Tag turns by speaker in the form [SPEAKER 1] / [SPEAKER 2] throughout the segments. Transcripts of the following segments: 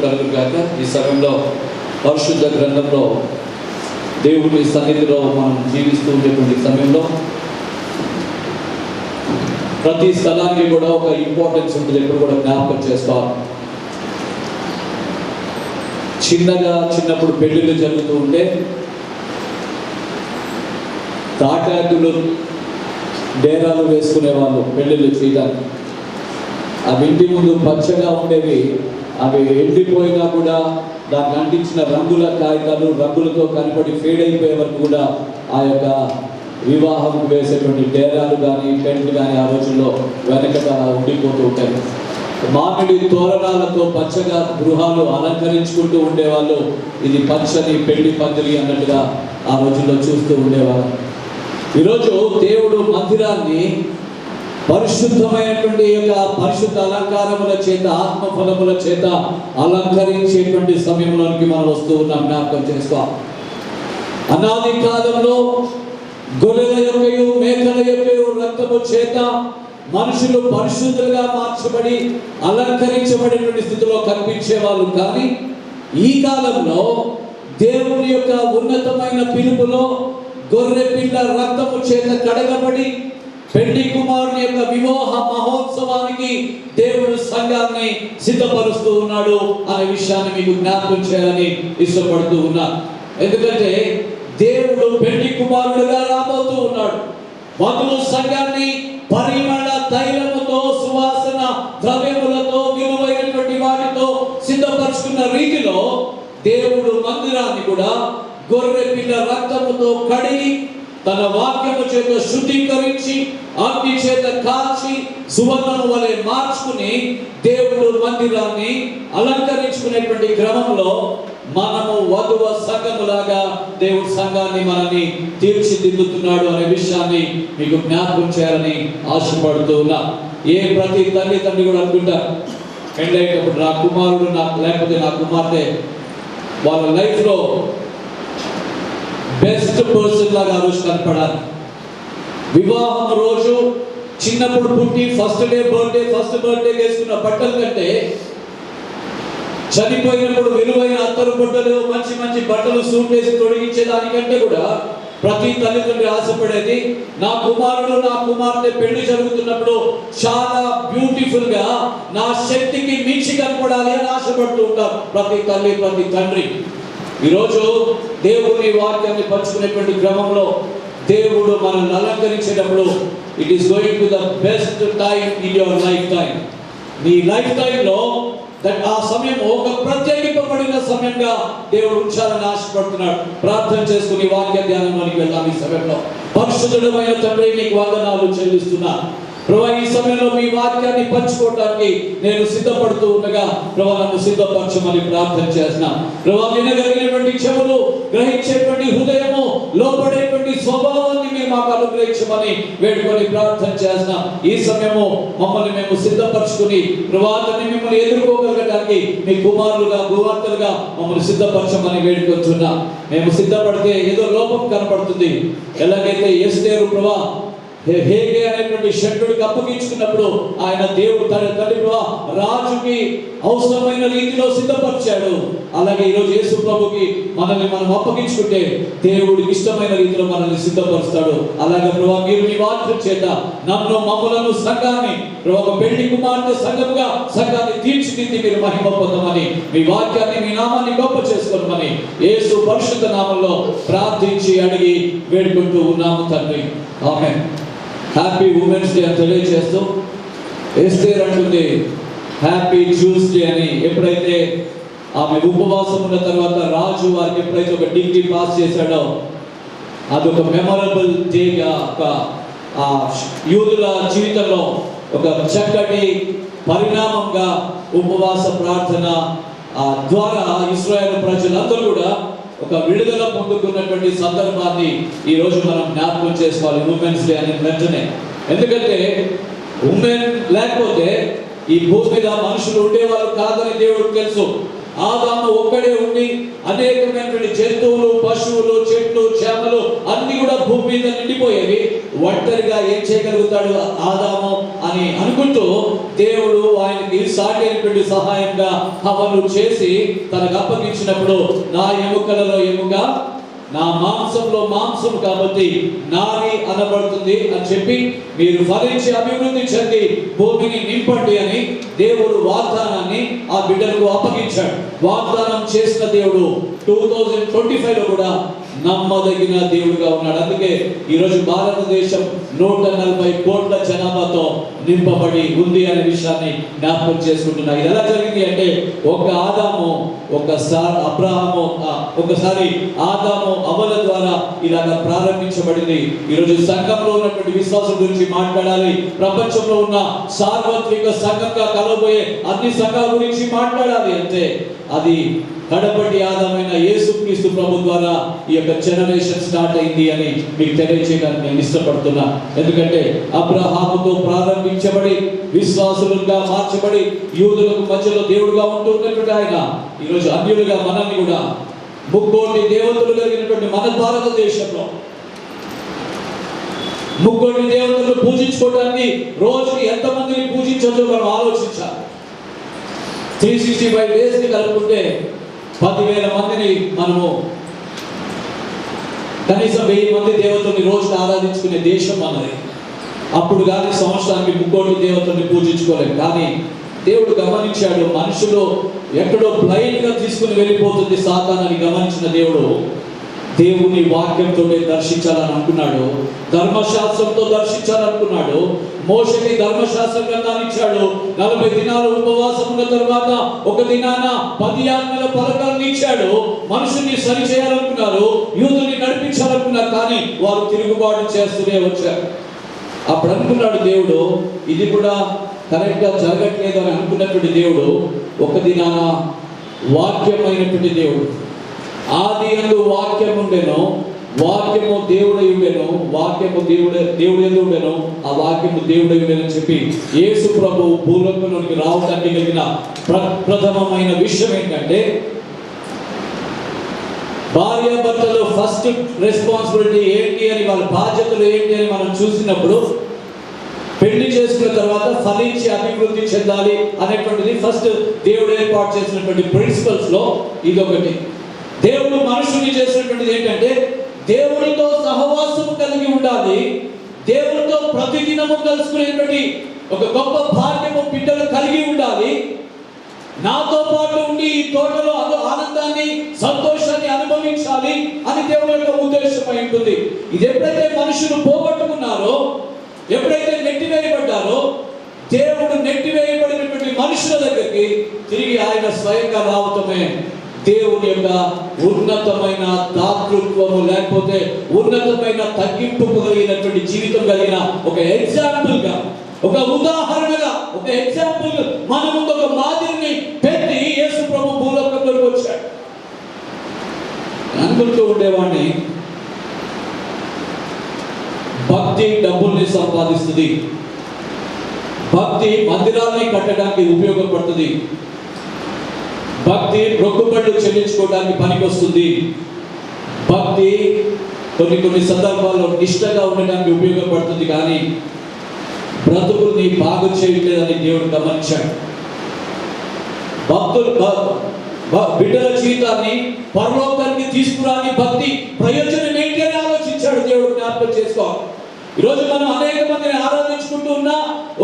[SPEAKER 1] కలుగుగాక. ఈ సమయంలో పరిశుద్ధ గ్రంథంలో దేవుని సన్నిధిలో మనం జీవిస్తూ ఉండేటువంటి సమయంలో ప్రతి స్థలానికి కూడా ఒక ఇంపార్టెన్స్ ఉంటుంది. ఎప్పుడు కూడా జ్ఞాపకం చేసుకోవాలి. చిన్నప్పుడు పెళ్ళిళ్ళు జరుగుతూ ఉంటే తాటాకులు డేరాలు వేసుకునే వాళ్ళు పెళ్ళిళ్ళు చేయడానికి. అవి ఇంటి ముందు పచ్చగా ఉండేవి. అవి ఎండిపోయినా కూడా దానికి అంటించిన రంగుల కాగితాలు రంగులతో కనపడి ఫేడ్ అయిపోయే వరకు కూడా ఆ యొక్క వివాహం వేసేటువంటి డేరాలు కానీ టెంట్లు కానీ ఆ రోజుల్లో వెనకట ఉండిపోతూ ఉంటాయి. మామిడి తోరణాలతో పచ్చగా గృహాలు అలంకరించుకుంటూ ఉండేవాళ్ళు. ఇది పచ్చని పెళ్లి పందిరి అన్నట్టుగా ఆ రోజుల్లో చూస్తూ ఉండేవాళ్ళు. ఈరోజు దేవుడు మందిరాన్ని పరిశుద్ధమైనటువంటి యొక్క పరిశుద్ధ అలంకారముల చేత ఆత్మఫలముల చేత అలంకరించేటువంటి సమయంలోనికి మనం వస్తూ ఉన్నాం. జ్ఞాపకం చేసుకోవాలి. అనాది కాలంలో గొర్రెల యొక్కయు మేకల యొక్కయు రక్తము చేత మనుషులు పరిశుద్ధులుగా మార్చబడి అలంకరించబడినటువంటి స్థితిలో కనిపించేవాళ్ళు. కానీ ఈ కాలంలో దేవుని యొక్క ఉన్నతమైన పిలుపులో గొర్రె పిల్ల రక్తము చేత కడగబడి పెళ్లి కుమారుని యొక్క వివాహ మహోత్సవానికి దేవుడు సంఘాన్ని సిద్ధపరుస్తూ ఉన్నాడు అనే విషయాన్ని మీకు జ్ఞాపకం చేయాలని ఇష్టపడుతూ ఉన్నాను. ఎందుకంటే దేవుడు పెళ్లి కుమారుడుగా రాబోతూ ఉన్నాడు. వధువు సంఘాన్ని పరిమళ తైలముతో సువాసన ద్రవ్యములతో విలువైనటువంటి వాటితో సిద్ధపరుచుకున్న రీతిలో దేవుడు మందిరాన్ని కూడా గొర్రె పిల్ల రక్తముతో కడిగి తన వాక్యము చేత శుద్ధీకరించి అగ్ని చేత కాల్చి సువర్ణము వలె మార్చుకుని దేవుడు మందిరాన్ని అలంకరించుకునేటువంటి క్రమంలో మనము వధువ సంఘములాగా దేవుడు సంఘాన్ని మనల్ని తీర్చిదిద్దుతున్నాడు అనే విషయాన్ని మీకు జ్ఞాపకం చేయాలని ఆశపడుతూ ఉన్నా. ప్రతి తండ్రి కూడా అనుకుంటారు, పెళ్ళైనప్పుడు నా కుమారుడు లేకపోతే నా కుమార్తె వాళ్ళ లైఫ్లో బెస్ట్ పర్సన్ లాగా ఆ రోజు కనపడాలి. వివాహం రోజు చిన్నప్పుడు పుట్టి ఫస్ట్ బర్త్డే వేసుకున్న బట్టల కంటే చనిపోయినప్పుడు విలువైన అత్తరు బట్టలు మంచి బట్టలు సూట్ వేసి తొడిగించే దానికంటే కూడా ప్రతి తల్లిదండ్రి ఆశపడేది నా కుమారుడు నా కుమార్తె పెళ్లి జరుగుతున్నప్పుడు చాలా బ్యూటిఫుల్ గా నా శక్తికి మించి కనపడాలి అని ఆశపడుతూ ఉంటారు ప్రతి తల్లి ప్రతి తండ్రి. ఈరోజు దేవుని వాక్యాన్ని పంచుకునేటువంటి క్రమంలో దేవుడు మనల్ని అలంకరించేటప్పుడు it is going to the best time in your life time. నీ లైఫ్ టైంలో ఆ సమయం ఒక ప్రత్యేకింపబడిన సమయంగా దేవుడు ఉంచాలని ఆశపడుతున్నాడు. ప్రార్థన చేసుకుని వాక్య ధ్యానంలోనికి వెళ్దాం. ఈ సమయంలో పరిశుద్ధుడమైన తండ్రి నీకు వందనాలు చెల్లిస్తున్నా ప్రభువా. ఈ సమయంలో మీ వాక్యాన్ని పంచుకోవడానికి నేను సిద్ధపడుతూ ఉండగా ప్రభువా నన్ను సిద్ధపరచమని ప్రార్థన చేస్తున్నా. ప్రభువా వినగలిగినటువంటి చెవులు, గ్రహించేటువంటి హృదయము, లోపడేటువంటి స్వభావాన్ని మేము మాకు అనుగ్రహించమని వేడుకొని ప్రార్థన చేస్తున్నా. ఈ సమయము మమ్మల్ని మేము సిద్ధపరచుకుని ప్రభువా మిమ్మల్ని ఎదుర్కోగలగడానికి మీ కుమారులుగా కుమార్తెలుగా మమ్మల్ని సిద్ధపరచమని వేడుకొచ్చున్నా. మేము సిద్ధపడితే ఏదో లోపం కనపడుతుంది. ఎలాగైతే ఎస్తేరు ప్రభువా హేగే అనేటువంటి శత్రుడికి అప్పగించుకున్నప్పుడు ఆయన దేవుడు తన తండ్రి రాజుకి అవసరమైన రీతిలో సిద్ధపరిచాడు. అలాగే ఈరోజు యేసు ప్రభుకి మనల్ని మనం అప్పగించుకుంటే దేవుడికి ఇష్టమైన రీతిలో మనల్ని సిద్ధపరుస్తాడు. అలాగే ప్రభా మీరు మీ వాక్యం చేత మమ్మలను సంఘాన్ని ప్రభా పెళ్లి కుమార్తె సంఘముగా సంఘాన్ని తీర్చిదిద్ది మీరు మహిమ పొందమని మీ వాక్యాన్ని మీ నామాన్ని గొప్ప చేసుకోమని యేసు పరిశుద్ధ నామంలో ప్రార్థించి అడిగి వేడుకుంటూ ఉన్నాము తండ్రి. ఆమేన్. హ్యాపీ ఉమెన్స్ డే అని తెలియజేస్తూ ఎస్తేర్ అంటుంది హ్యాపీ జ్యూస్ డే అని. ఎప్పుడైతే ఆమె ఉపవాసం ఉన్న తర్వాత రాజు వారికి ఎప్పుడైతే ఒక డిగ్రీ పాస్ చేశాడో అదొక మెమరబుల్ డేగా యూదుల జీవితంలో ఒక చక్కటి పరిణామంగా ఉపవాస ప్రార్థన ద్వారా ఇశ్రాయేలు ప్రజలందరూ కూడా ఒక విడుదల పొందుకున్నటువంటి సందర్భాన్ని ఈ రోజు మనం జ్ఞాపకం చేసుకోవాలి ఉమెన్స్ డే అనే వెంటనే. ఎందుకంటే ఉమెన్ లేకపోతే ఈ భూమి మీద మనుషులు ఉండేవాళ్ళు కాదని దేవుడికి తెలుసు. ఆదాము ఒక్కడే ఉండి అనేకమైనటువంటి జంతువులు, పశువులు, చెట్లు, చేమలు అన్ని కూడా భూమి మీద నిండిపోయేవి. ఒంటరిగా ఏం చేయగలుగుతాడు ఆదాము అని అనుకుంటూ దేవుడు ఆయనకి సాటి అయినటువంటి సహాయంగా హవ్వను చేసి తనకు అప్పగించినప్పుడు, నా ఎముకలలో ఎముక, నా మాంసంలో మాంసం కాబట్టి నాది అనబడుతుంది అని చెప్పి, మీరు ఫలించి అభివృద్ధి చెంది భూమిని నింపండి అని దేవుడు వాగ్దానాన్ని ఆ బిడ్డలకు అప్పగించాడు. వాగ్దానం చేసిన దేవుడు 2025లో కూడా నమ్మదగిన దేవుడుగా ఉన్నాడు. అందుకే ఈరోజు భారతదేశం 140 కోట్ల జనాభాతో నింపబడి ఉంది అనే విషయాన్ని జ్ఞాపకం చేసుకుంటున్నా. ఇది ఎలా జరిగింది అంటే, ఒకసారి ఆదాము అవ్వల ద్వారా ఇలాగ ప్రారంభించబడింది. ఈరోజు సంఘంలో ఉన్నటువంటి విశ్వాసం గురించి మాట్లాడాలి. ప్రపంచంలో ఉన్న సార్వత్రిక సంఘంగా కలవబోయే అన్ని సంఘాల గురించి మాట్లాడాలి అంటే అది కడపటి ఆదామైన యేసుక్రీస్తు ప్రభు ద్వారా ఈ యొక్క జనరేషన్ స్టార్ట్ అయింది అని మీకు తెలియజేయడానికి నేను ఇష్టపడుతున్నా. ఎందుకంటే అబ్రహాముతో ప్రారంభించబడి విశ్వాసులుగా మార్చబడి యూదులకు మధ్యలో దేవుడుగా ఉంటూ ఉన్నటువంటి ఆయన ఈరోజు అన్యులుగా మనల్ని కూడా 3 కోటి దేవతలు కలిగినటువంటి మన భారతదేశంలో 3 కోటి దేవతలు పూజించుకోవడానికి రోజుకి ఎంతమందిని పూజించవచ్చో మనం ఆలోచించాలి. 365 days కలుపుకుంటే 10,000 మందిని మనము, కనీసం 1000 మంది దేవతల్ని రోజుకి ఆరాధించుకునే దేశం మనది. అప్పుడు కానీ సంవత్సరానికి 3 కోటి దేవతల్ని పూజించుకోలేము. కానీ దేవుడు గమనించాడు, మనుషులు ఎక్కడో బ్లైండ్ గా తీసుకుని వెళ్ళిపోతుంది సాతానని గమనించిన దేవుడు దేవుని వాక్యంతో దర్శించాలని అనుకున్నాడు. ధర్మశాస్త్రంతో దర్శించాలనుకున్నాడు. మోషేకి ధర్మశాస్త్ర గ్రంథాన్ని ఇచ్చాడు. 40 దినాలు ఉపవాసం ఉన్న తర్వాత ఒక దినాన 10 ఆజ్ఞల పలకలను ఇచ్చాడు. మనుషుల్ని సరి చేయాలనుకున్నారు, యూదుల్ని నడిపించాలనుకున్నారు. కానీ వారు తిరుగుబాటు చేస్తూనే వచ్చారు. అప్పుడు అనుకున్నాడు దేవుడు, ఇది కూడా కరెక్ట్ గా జరగట్లేదు అని అనుకున్నటువంటి దేవుడు ఒక దినాన వాక్యమైనటువంటి దేవుడు, ఆది యందు వాక్యం ఉండెను, వాక్యము దేవుడై ఉండెను, వాక్యము దేవుడు ఉండెను, ఆ వాక్యము దేవుడై ఉండెను చెప్పి యేసు ప్రభువు భూలోకంలోనికి రావడానికి కలిగిన ప్రథమమైన విషయం ఏంటంటే, భార్యాభర్తలు ఫస్ట్ రెస్పాన్సిబిలిటీ ఏంటి అని, వాళ్ళ బాధ్యతలు ఏంటి అని మనం చూసినప్పుడు, పెళ్లి చేసుకున్న తర్వాత ఫలించి అభివృద్ధి చెందాలి అనేటువంటిది ఫస్ట్ దేవుడు ఏర్పాటు చేసినటువంటి ప్రిన్సిపల్స్ లో ఇదొకటి. దేవుడు మనుషుని చేసినటువంటిది ఏంటంటే, దేవుడితో సహవాసము కలిగి ఉండాలి, దేవుడితో ప్రతిదినము కలుసుకునేటువంటి ఒక గొప్ప భాగ్యము బిడ్డలు కలిగి ఉండాలి, నాతో పాటు ఉండి ఈ తోటలో ఆనందాన్ని సంతోషాన్ని అనుభవించాలి అని దేవుడి యొక్క ఉద్దేశం అయి ఉంటుంది. ఇది ఎప్పుడైతే మనుషులు పోగొట్టుకున్నారో, ఎప్పుడైతే నెట్టివేయబడ్డారో, దేవుడు నెట్టివేయబడినటువంటి మనుషుల దగ్గరికి తిరిగి ఆయన స్వయంగా రావటమే దేవుని యొక్క ఉన్నతమైన దాతృత్వము, లేకపోతే ఉన్నతమైన తగ్గింపు కలిగినటువంటి జీవితం కలిగిన ఒక ఎగ్జాంపుల్ గా, ఒక ఉదాహరణగా, ఒక ఎగ్జాంపుల్ మన ముందు ఒక మాదిరిని పెట్టి యేసు ప్రభు భూలోకంలోకి వచ్చాడు. అనుకుంటూ ఉండేవాడిని, భక్తి డబ్బుల్ని సంపాదిస్తుంది, భక్తి మందిరాల్ని కట్టడానికి ఉపయోగపడుతుంది, భక్తి మొక్కుబడులు చెల్లించుకోవడానికి పనికొస్తుంది, భక్తి కొన్ని సందర్భాల్లో నిష్ఠగా ఉండడానికి ఉపయోగపడుతుంది. కానీ బ్రతుకుల్ని బాగు చేయలేదని దేవుడు గమనించాడు. బిడ్డల జీవితాన్ని పరలోకానికి తీసుకురాని భక్తి ప్రయోజనం ఏంటి అని ఆలోచించాడు దేవుడు. జ్ఞాపకం చేసుకోవాలి. ఈరోజు మనం అనేక మందిని ఆరాధించుకుంటూ ఉన్నా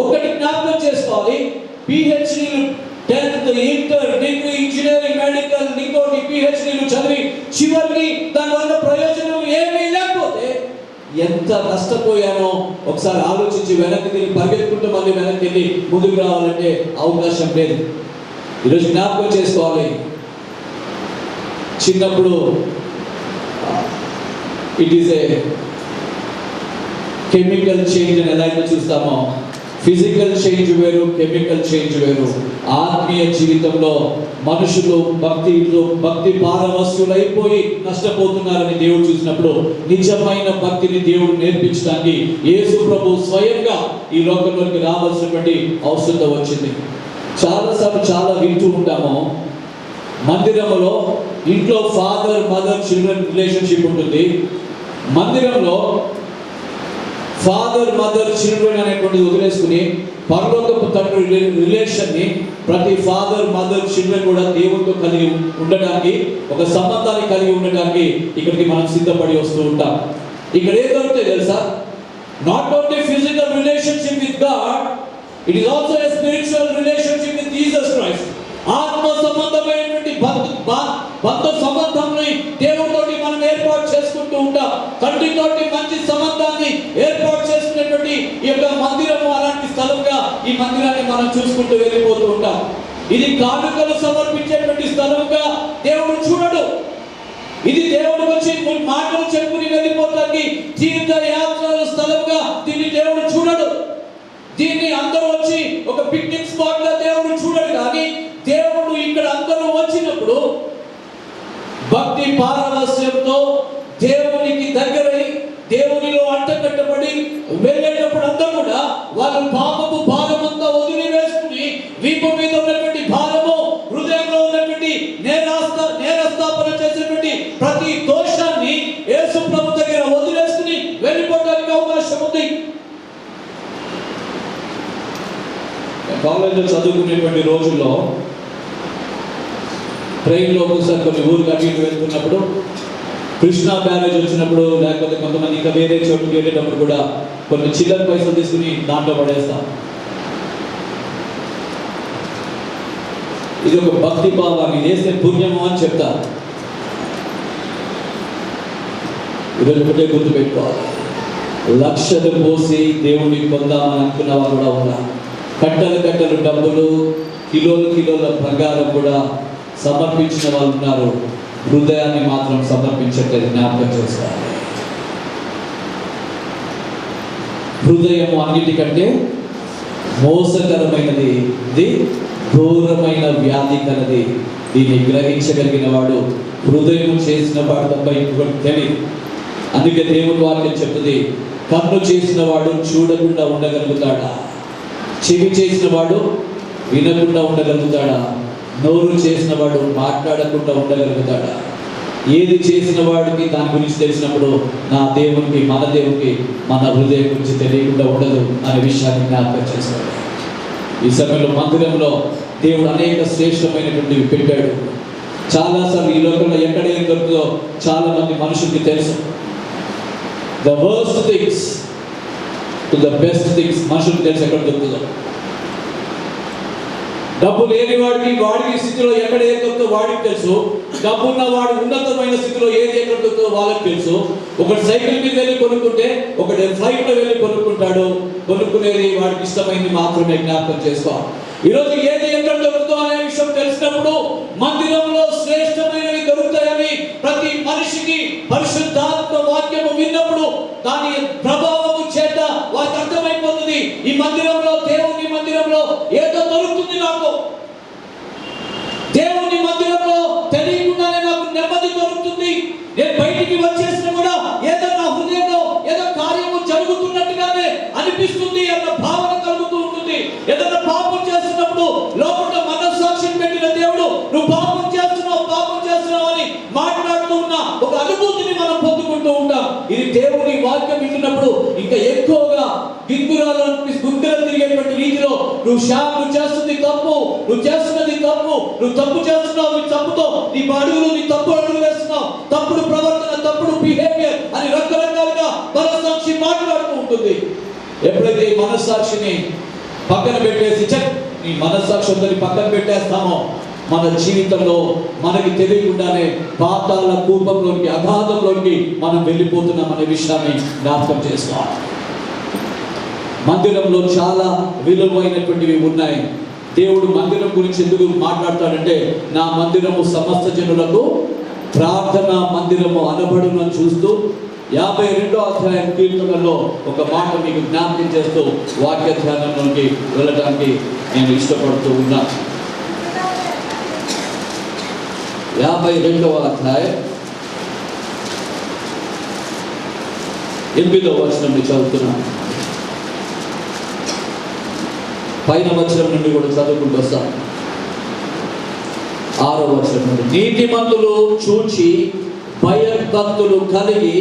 [SPEAKER 1] ఒకటి జ్ఞాపకం చేసుకోవాలి, పిహెచ్డీలు 10th, inter, degree, engineering, medical, ఇంకోటి పిహెచ్డీలు చదివి చివరికి దానివల్ల ప్రయోజనం ఏమీ లేకపోతే ఎంత నష్టపోయానో ఒకసారి ఆలోచించి వెనక్కి తిరిగి పరిగెత్తుకుంటూ మళ్ళీ వెనక్కి వెళ్ళి ముందుకు రావాలంటే అవకాశం లేదు. ఈరోజు జ్ఞాపకం చేసుకోవాలి, చిన్నప్పుడు it is a chemical change అని ఎలా అయితే చూస్తామో, ఫిజికల్ చేంజ్ వేరు, కెమికల్ చేంజ్ వేరు. ఆత్మీయ జీవితంలో మనుషులు భక్తి పారవస్యులైపోయి నష్టపోతున్నారని దేవుడు చూసినప్పుడు నిజమైన భక్తిని దేవుడు నేర్పించడానికి యేసు ప్రభు స్వయంగా ఈ లోకంలోకి రావాల్సినటువంటి అవసరం వచ్చింది. చాలాసార్లు చాలా వింటూ ఉంటాము, మందిరములో ఇంట్లో ఫాదర్ మదర్ చిల్డ్రన్ రిలేషన్షిప్ ఉంటుంది. మందిరంలో ఫాదర్ మదర్ చిల్డ్రన్ అనేటువంటిది వదిలేసుకుని పరలోకపు తండ్రి రిలేషన్ని ప్రతి ఫాదర్ మదర్ చిల్డ్రన్ కూడా దేవుడితో కలిగి ఉండడానికి, ఒక సంబంధాన్ని కలిగి ఉండడానికి ఇక్కడికి మనం సిద్ధపడి వస్తూ ఉంటాం. ఇక్కడ ఏం దొరుకుతాయి తెలుసా? Not only physical relationship with God, it is also a spiritual relationship with Jesus Christ. ఆత్మ సంబంధమైనటువంటి బంధ సంబంధాన్ని దేవుడితోటి మనం ఏర్పాటు చేసుకుంటూ ఉంటాం. తండ్రితోటి మంచి సంబంధాన్ని ఏర్పాటు చేసుకునేటువంటి ఈ యొక్క మందిరము అలాంటి స్థలంగా ఈ మందిరాన్ని మనం చూసుకుంటూ వెళ్ళిపోతూ ఉంటాం. ఇది కానుకలు సమర్పించేటువంటి స్థలంగా దేవుడు చూడడు. ఇది దేవుడు వచ్చి మాటలు చెప్పుకుని వెళ్ళిపోతానికి తీర్థయాత్రల స్థలంగా దీన్ని దేవుడు చూడడు. దీన్ని అందరూ వచ్చి ఒక పిక్నిక్ స్పాట్ గా దేవుడు చూడడు. కానీ దేవుడు ఇక్కడ అందరూ వచ్చినప్పుడు భక్తి పారవస్యంతో దేవునికి దగ్గరై దేవునిలో అంటకట్టబడి వెళ్ళేటప్పుడు అందరూ కూడా వాళ్ళు పాపపు భారమంతా వదిలివేసుకుని వీపు మీద ఉన్నటువంటి భారము, హృదయంలో ఉన్నటువంటి నేరస్థాపన చేసినటువంటి ప్రతి దోషాన్ని యేసు ప్రభు దగ్గర వదిలేసుకుని వెళ్ళిపోవడానికి అవకాశం ఉంది. కాలేజీలో చదువుకునేటువంటి రోజుల్లో ట్రైన్లో ఒకసారి కొన్ని ఊరికి అటు ఇటు వెళ్తున్నప్పుడు, కృష్ణా బ్యారేజ్ వచ్చినప్పుడు, లేకపోతే కొంతమంది ఇంకా వేరే చోటుకి వెళ్ళేటప్పుడు కూడా కొన్ని చిల్లర పైసలు తీసుకుని దాంట్లో పడేస్తాం. ఇది ఒక భక్తి భావాన్ని వేస్తే పుణ్యము అని చెప్తారు. ఈరోజు ఒకటే గుర్తుపెట్టుకోవాలి, లక్షలు పోసి దేవుణ్ణి పొందామని అనుకున్న వాళ్ళు కూడా ఉన్నారు. కట్టలు డబ్బులు, కిలోల బంగారం కూడా సమర్పించిన వాళ్ళు ఉన్నారు. హృదయాన్ని మాత్రం సమర్పించట్లేదు. జ్ఞాపకం చేసుకోవాలి. హృదయం అన్నిటికంటే మోసకరమైనది, ఇది ఘోరమైన వ్యాధి కలది. దీన్ని గ్రహించగలిగిన వాడు హృదయం చేసిన వాడు తప్ప ఇంకొకటి తెలియదు. అందుకే దేవుని వాక్యం చెప్తుంది, కన్ను చేసిన వాడు చూడకుండా ఉండగలుగుతాడా? చెవి చేసిన వాడు వినకుండా ఉండగలుగుతాడా? నోరు చేసిన వాడు మాట్లాడకుండా ఉండగలుగుతాడా? ఏది చేసిన వాడికి దాని గురించి తెలిసినప్పుడు నా దేవునికి, మన దేవునికి మన హృదయం గురించి తెలియకుండా ఉండదు అనే విషయాన్ని జ్ఞాపకం చేసుకోవాలి. ఈ సమయంలో మందిరంలో దేవుడు అనేక శ్రేష్టమైనటువంటివి పెట్టాడు. చాలాసార్లు ఈ లోకంలో ఎక్కడ ఏం దొరుకుతుందో చాలా మంది మనుషులకి తెలుసు. The worst things to the best things మనుషులకు తెలుసు ఎక్కడ దొరుకుతుందో. డబ్బు లేని వాడికి స్థితిలో ఎక్కడ ఏం దొరుకుతుందో వాడికి తెలుసు. డబ్బు ఉన్న వాడు ఉన్నతమైన స్థితిలో ఏది ఎక్కడ దొరుకుతుందో వాళ్ళకి తెలుసు. ఒకటి సైకిల్ మీద వెళ్ళి కొనుక్కుంటే ఒకటి ఫ్లైట్లో వెళ్ళి కొనుక్కుంటాడు. కొనుక్కునేది వాడికి ఇష్టమైంది మాత్రమే జ్ఞాపకం చేసుకోవాలి. ఈరోజు ఏది ఎక్కడ దొరుకుతుందో అనే విషయం తెలిసినప్పుడు మందిరంలో శ్రేష్టమైనవి దొరుకుతాయని ప్రతి మనిషికి పరిశుద్ధాత్మ వాక్యము విన్నప్పుడు దాని ప్రభావము చేత వారికి అర్థమైపోతుంది. ఈ మందిరంలో, దేవుని మందిరంలో ఏదో దొరుకుతుంది. నాకు దేవుని మందిరంలో తెలియకుండానే నాకు నెమ్మది దొరుకుతుంది. నేను బయటికి వచ్చేసిన కూడా ఏదో నా హృదయంలో ఏదో కార్యము జరుగుతున్నట్టుగానే అనిపిస్తుంది అన్న భావన కలుగుతూ ఉంటుంది. ఏదైనా పాపం చేస్తున్నప్పుడు లోపల మనస్సాక్షిని పెట్టిన దేవుడు నువ్వు పాపం చేస్తున్నావు అని మాట్లాడుతూ ఉన్న ఒక అనుభూతిని మనం పొందుకుంటూ ఉంటాం. ఇది దేవుని వాక్యం వింటున్నప్పుడు ఇంకా ఎక్కువగా గుంగురాలు తిరిగేటువంటి రీతిలో నువ్వు చేస్తుంది తప్పు, నువ్వు చేస్తున్నది తప్పు, నువ్వు తప్పు చేస్తున్నావు, నీ తప్పుతో నీ అడుగులు, నీ తప్పు అడుగులు వేస్తున్నావు, తప్పుడు ప్రవర్తన, తప్పుడు బిహేవియర్ అని రకరకాలుగా మనస్సాక్షి మాట్లాడుతూ ఉంటుంది. ఎప్పుడైతే ఈ మనస్సాక్షిని పక్కన పెట్టేసి ఈ మనస్సాక్షి ఉందని పక్కన పెట్టేస్తామో మన జీవితంలో మనకి తెలియకుండానే పాతాళ కూపంలోకి, అగాధంలోకి మనం వెళ్ళిపోతున్నాం అనే విషయాన్ని జ్ఞాపకం చేసుకోవాలి. మందిరంలో చాలా విలువైనటువంటివి ఉన్నాయి. దేవుడు మందిరం గురించి ఎందుకు మాట్లాడతాడంటే, నా మందిరము సమస్త జనులకు ప్రార్థనా మందిరము అనబడును చూస్తూ 52వ అధ్యాయం కీర్తనలో ఒక మాట మీకు జ్ఞాపకం చేస్తూ వాక్య ధ్యానంలోకి వెళ్ళడానికి నేను ఇష్టపడుతూ ఉన్నాను. 52వ అధ్యాయం 8వ వచనం చదువుతున్నాను. పైన వచనం నుండి కూడా చదువుకుంటూ వస్తాను. 6వ వచనం, నీతిమంతులు చూచి భయభక్తులు కలిగి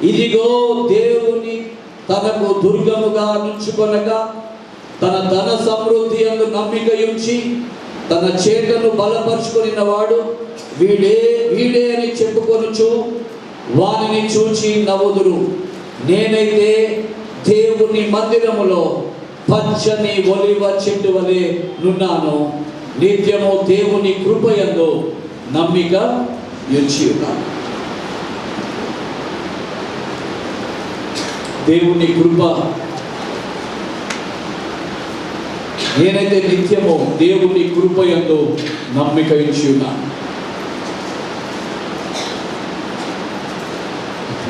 [SPEAKER 1] ఇదిగో దేవుని తనకు దుర్గముగా నుంచుకొనక తన ధన సమృద్ధి అందు నమ్మిక ఉంచి తన చేతను బలపరుచుకొనిన వాడు వీడే అని చెప్పుకొనుచు వానిని చూచి నవ్వుదురు. నేనైతే దేవుని మందిరములో పచ్చని ఒలివ చెట్టు వలె నున్నాను, నిత్యము దేవుని కృపయందు నమ్మిక ఉంచి ఉన్నాను. దేవుని కృప, నేనైతే నిత్యము దేవుని కృపయందు నమ్మిక ఉంచి ఉన్నాను.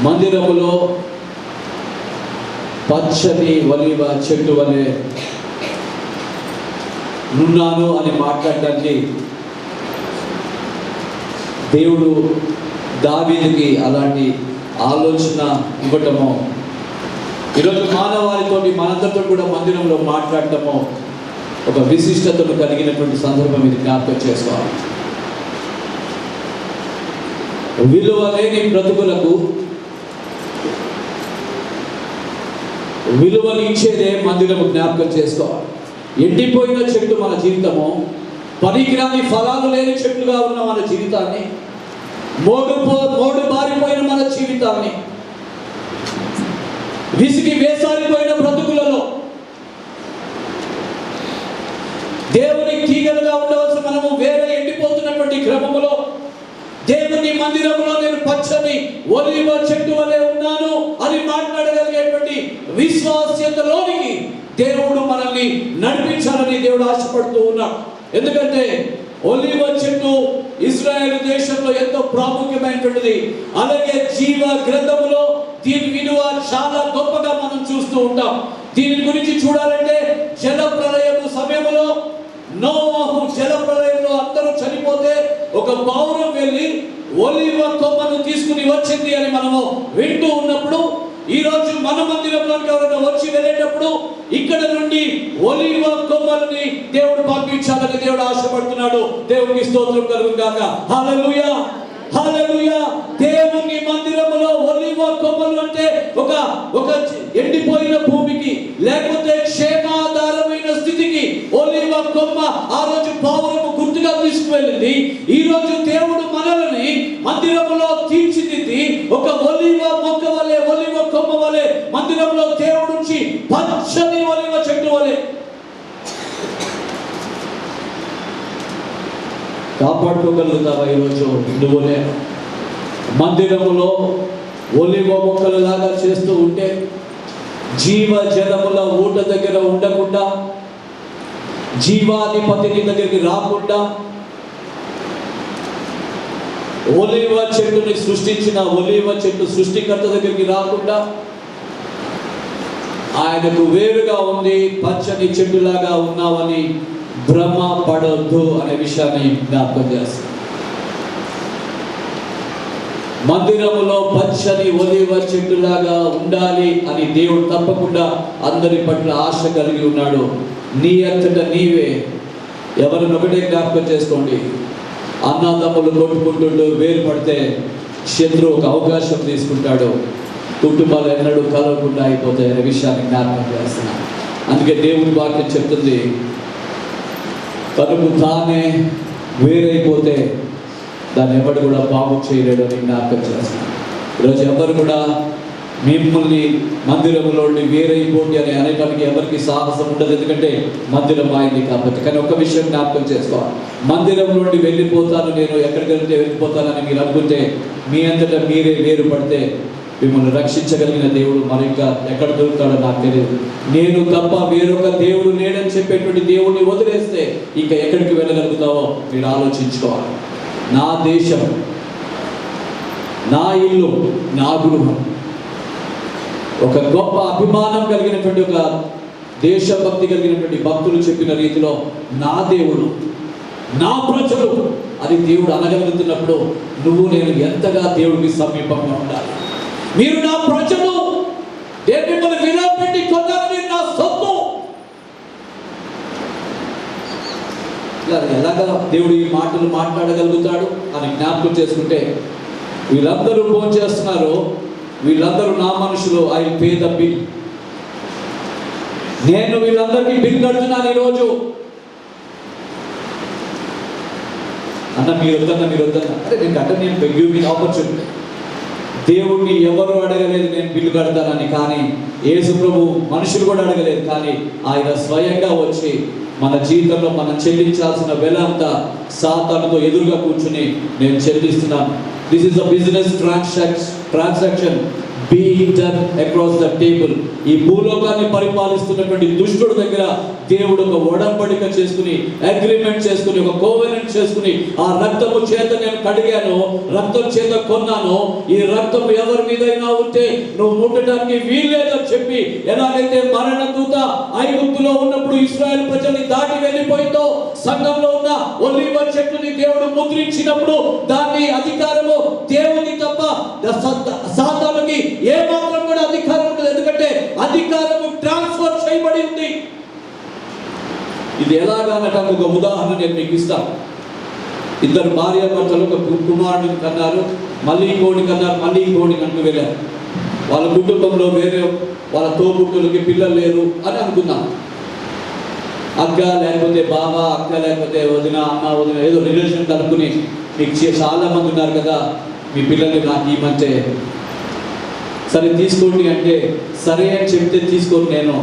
[SPEAKER 1] మందిరములో పచ్చని ఒలివ చెట్టు వలె నున్నాను అని మాట్లాడటానికి దేవుడు దావీదుకి అలాంటి ఆలోచన ఇవ్వటము, ఈరోజు మానవాళితోటి మనందరితో కూడా మందిరంలో మాట్లాడటము ఒక విశిష్టతను కలిగినటువంటి సందర్భం ఇది జ్ఞాపకం చేసుకోవాలి. విలువ లేని బ్రతుకులకు విలువలు ఇచ్చేదే మందిరము జ్ఞాపకం చేసుకోవాలి. ఎండిపోయిన చెట్టు మన జీవితము, పనికిరాని ఫలాలు లేని చెట్టుగా ఉన్న మన జీవితాన్ని, మోడు బారిపోయిన మన జీవితాన్ని, విసిగి వేసారిపోయిన బ్రతుకులలో దేవుని తీగలుగా ఉండవలసిన మనము వేరే ఎండిపోతున్నటువంటి క్రమములో దేవుని మందిరంలో నేను పచ్చని ఒలివ చెట్టు వలె ఉన్నాను అని మాట్లాడగలిగేటువంటి విశ్వాస్యతలోనికి దేవుడు మనల్ని నడిపించాలని దేవుడు ఆశపడుతూ ఉన్నాడు. ఎందుకంటే ఒలివ చెట్టు ఇజ్రాయెల్ దేశంలో ఎంతో ప్రాముఖ్యమైనటువంటిది. అలాగే జీవ గ్రంథములో దీని విలువ చాలా గొప్పగా మనం చూస్తూ ఉంటాం. దీని గురించి చూడాలంటే జల ప్రళయము సమయంలో నోవహు జల ప్రళయంలో అందరూ చనిపోతే ఒక పౌరం వెళ్ళి ఒలివ కొమ్మను తీసుకుని వచ్చింది అని మనము వింటూ ఉన్నప్పుడు, ఈ రోజు మన మందిరంలోకి ఎవరైనా వచ్చి వెళ్ళేటప్పుడు ఇక్కడ నుండి ఒలివ కొమ్మలని దేవుడు పంపించాలని దేవుడు ఆశపడుతున్నాడు. దేవునికి స్తోత్రం కలుగును గాక. హల్లెలూయా, హల్లెలూయా. దేవుని మందిరములో ఒలివ కొమ్మలు అంటే ఒక ఎండిపోయిన భూమికి లేకపోతే క్షేమాధారమైన స్థితికి ఒలివ కొమ్మ ఆ రోజు పౌరము గుర్తుగా తీసుకువెళ్ళింది. ఈ రోజు దేవుడు మనల్ని మందిరములో తీర్చిదిద్ది ఒక ఒలివ మొక్క వలె, ఒలివ కొమ్మ వలె మందిరంలో దేవుడు నుంచి పచ్చని ఒలివ చెట్టు వలె కాపాడుకోగలుగుతావా? ఈరోజు నువ్వునే మందిరములో ఒలివ మొక్కల లాగా చేస్తూ ఉంటే, జీవ జలముల ఊట దగ్గర ఉండకుండా, జీవాధిపతిని దగ్గరికి రాకుండా, ఒలివ చెట్టుని సృష్టించిన ఒలివ చెట్టు సృష్టికర్త దగ్గరికి రాకుండా, ఆయనకు వేరుగా ఉంది పచ్చని చెట్టులాగా ఉన్నావని భ్రమ పడొద్దు అనే విషయాన్ని జ్ఞాపకం చేస్తాం. మందిరములో పచ్చని ఒలివ చెట్టులాగా ఉండాలి అని దేవుడు తప్పకుండా అందరి పట్ల ఆశ కలిగి ఉన్నాడు. నీ అంతట నీవే. ఎవరిని ఒకటే జ్ఞాపకం చేసుకోండి, అన్నదమ్ములు కొట్టుకుంటుంటూ వేరు పడితే శత్రువు ఒక అవకాశం తీసుకుంటాడు, కుటుంబాలు ఎన్నడూ కలవకుండా అయిపోతాయి అనే విషయాన్ని జ్ఞాపకం చేస్తున్నాను. అందుకే దేవుని వాక్యం చెప్తుంది, తనకు తానే వేరైపోతే దాన్ని ఎవరు కూడా బాగు చేయలేడు అని జ్ఞాపకం చేస్తున్నాను. ఈరోజు ఎవరు కూడా మిమ్మల్ని మందిరంలో వేరైపోండి అని అనేటానికి ఎవరికి సాహసం ఉండదు, ఎందుకంటే మందిరం అయింది కాబట్టి. కానీ ఒక విషయం జ్ఞాపకం చేసుకోవాలి, మందిరం నుండి వెళ్ళిపోతాను నేను, ఎక్కడికి వెళ్తే వెళ్ళిపోతానని మీరు అనుకుంటే మీ అంతటా మీరే వేరు పడితే మిమ్మల్ని రక్షించగలిగిన దేవుడు మరి ఇంకా ఎక్కడ దొరుకుతాడో నాకు తెలియదు. నేను తప్ప వేరొక దేవుడు లేడని చెప్పేటువంటి దేవుడిని వదిలేస్తే ఇంకా ఎక్కడికి వెళ్ళగలుగుతావో మీరు ఆలోచించుకోవాలి. నా దేశం, నా ఇల్లు, నా గృహం, ఒక గొప్ప అభిమానం కలిగినటువంటి ఒక దేశభక్తి కలిగినటువంటి భక్తులు చెప్పిన రీతిలో నా దేవుడు, నా ప్రజలు అది దేవుడు అనగలుగుతున్నప్పుడు నువ్వు నేను ఎంతగా దేవుడికి సమీపంగా ఉండాలి. మీరు నా ప్రజలు, నేను మిమ్మల్ని విలువ పెట్టి కొన్నాను, మీరు నా సొత్తు. ఇలా ఎలాగా దేవుడు ఈ మాటలు మాట్లాడగలుగుతాడు అని జ్ఞాపకం చేసుకుంటే, వీళ్ళందరూ ఫోన్ చేస్తున్నారు, వీళ్ళందరూ నా మనుషులు, ఐ పే ద బిల్. నేను వీళ్ళందరికీ బిల్ కడుతున్నాను ఈరోజు. అన్న మీరు వద్దన్న అంటే నేను కట్ట, నేను గివ్ మీ ఆపర్చునిటీ. దేవుణ్ణి ఎవరు అడగలేదు నేను బిల్లు కడతానని, కానీ యేసు ప్రభు మనుషులు కూడా అడగలేదు, కానీ ఆయన స్వయంగా వచ్చి మన జీవితంలో మనం చెల్లించాల్సిన వెల అంతా సాతానుతో ఎదురుగా కూర్చుని నేను చెల్లిస్తున్నాను. This is a business transaction being done across the table. ఈ భూలోకాన్ని పరిపాలిస్తున్నటువంటి దుష్టుడు దగ్గర దేవుడు ఒక ఒడంబడిక చేసుకుని, అగ్రిమెంట్ చేసుకుని, ఒక కోవెనెంట్ చేసుకుని, ఆ రక్తము చేత నేను కడిగాను, రక్తం చేత కొన్నాను, ఈ రక్తం ఎవరి మీదైనా ఉంటే నువ్వు ముట్టడానికి వీల్లేదని చెప్పి, ఎలాగైతే మరణ దూత ఐగుప్తులో ఉన్నప్పుడు ఇశ్రాయేల్ ప్రజల్ని దాటి వెళ్ళిపోయిందో, సంఘంలో ఉన్న ఒలీవ చెట్టుని దేవుడు ముద్రించినప్పుడు దాన్ని అధికారము దేవుని తప్ప సాతానుకి ఏ మాత్రం కూడా అధికారం ఉండదు. ఎందుకంటే అధికారము ట్రాన్స్ఫర్ చేయబడి ఉంది. ఇది ఎలాగనటానికి ఒక ఉదాహరణ నేను మీకు ఇస్తాను. ఇద్దరు భార్యాభర్తలు ఒక కుమారుడిని కన్నారు, మళ్ళీ ఇంకోడిని కన్నారు, మళ్ళీ ఇంకోడిని అంటూ వెళ్ళారు. వాళ్ళ కుటుంబంలో వేరే వాళ్ళ తోబుట్టులకి పిల్లలు లేరు అని అనుకున్నాం. అక్క లేకపోతే బాబా, అక్క లేకపోతే వదిన, అమ్మ వదిన, ఏదో రిలేషన్ కలుపుకుని మీకు చాలా మంది ఉన్నారు కదా, మీ పిల్లల్ని నాకు ఇమ్మంటే సరే తీసుకోండి అంటే, సరే అని చెప్తే తీసుకోండి. నేను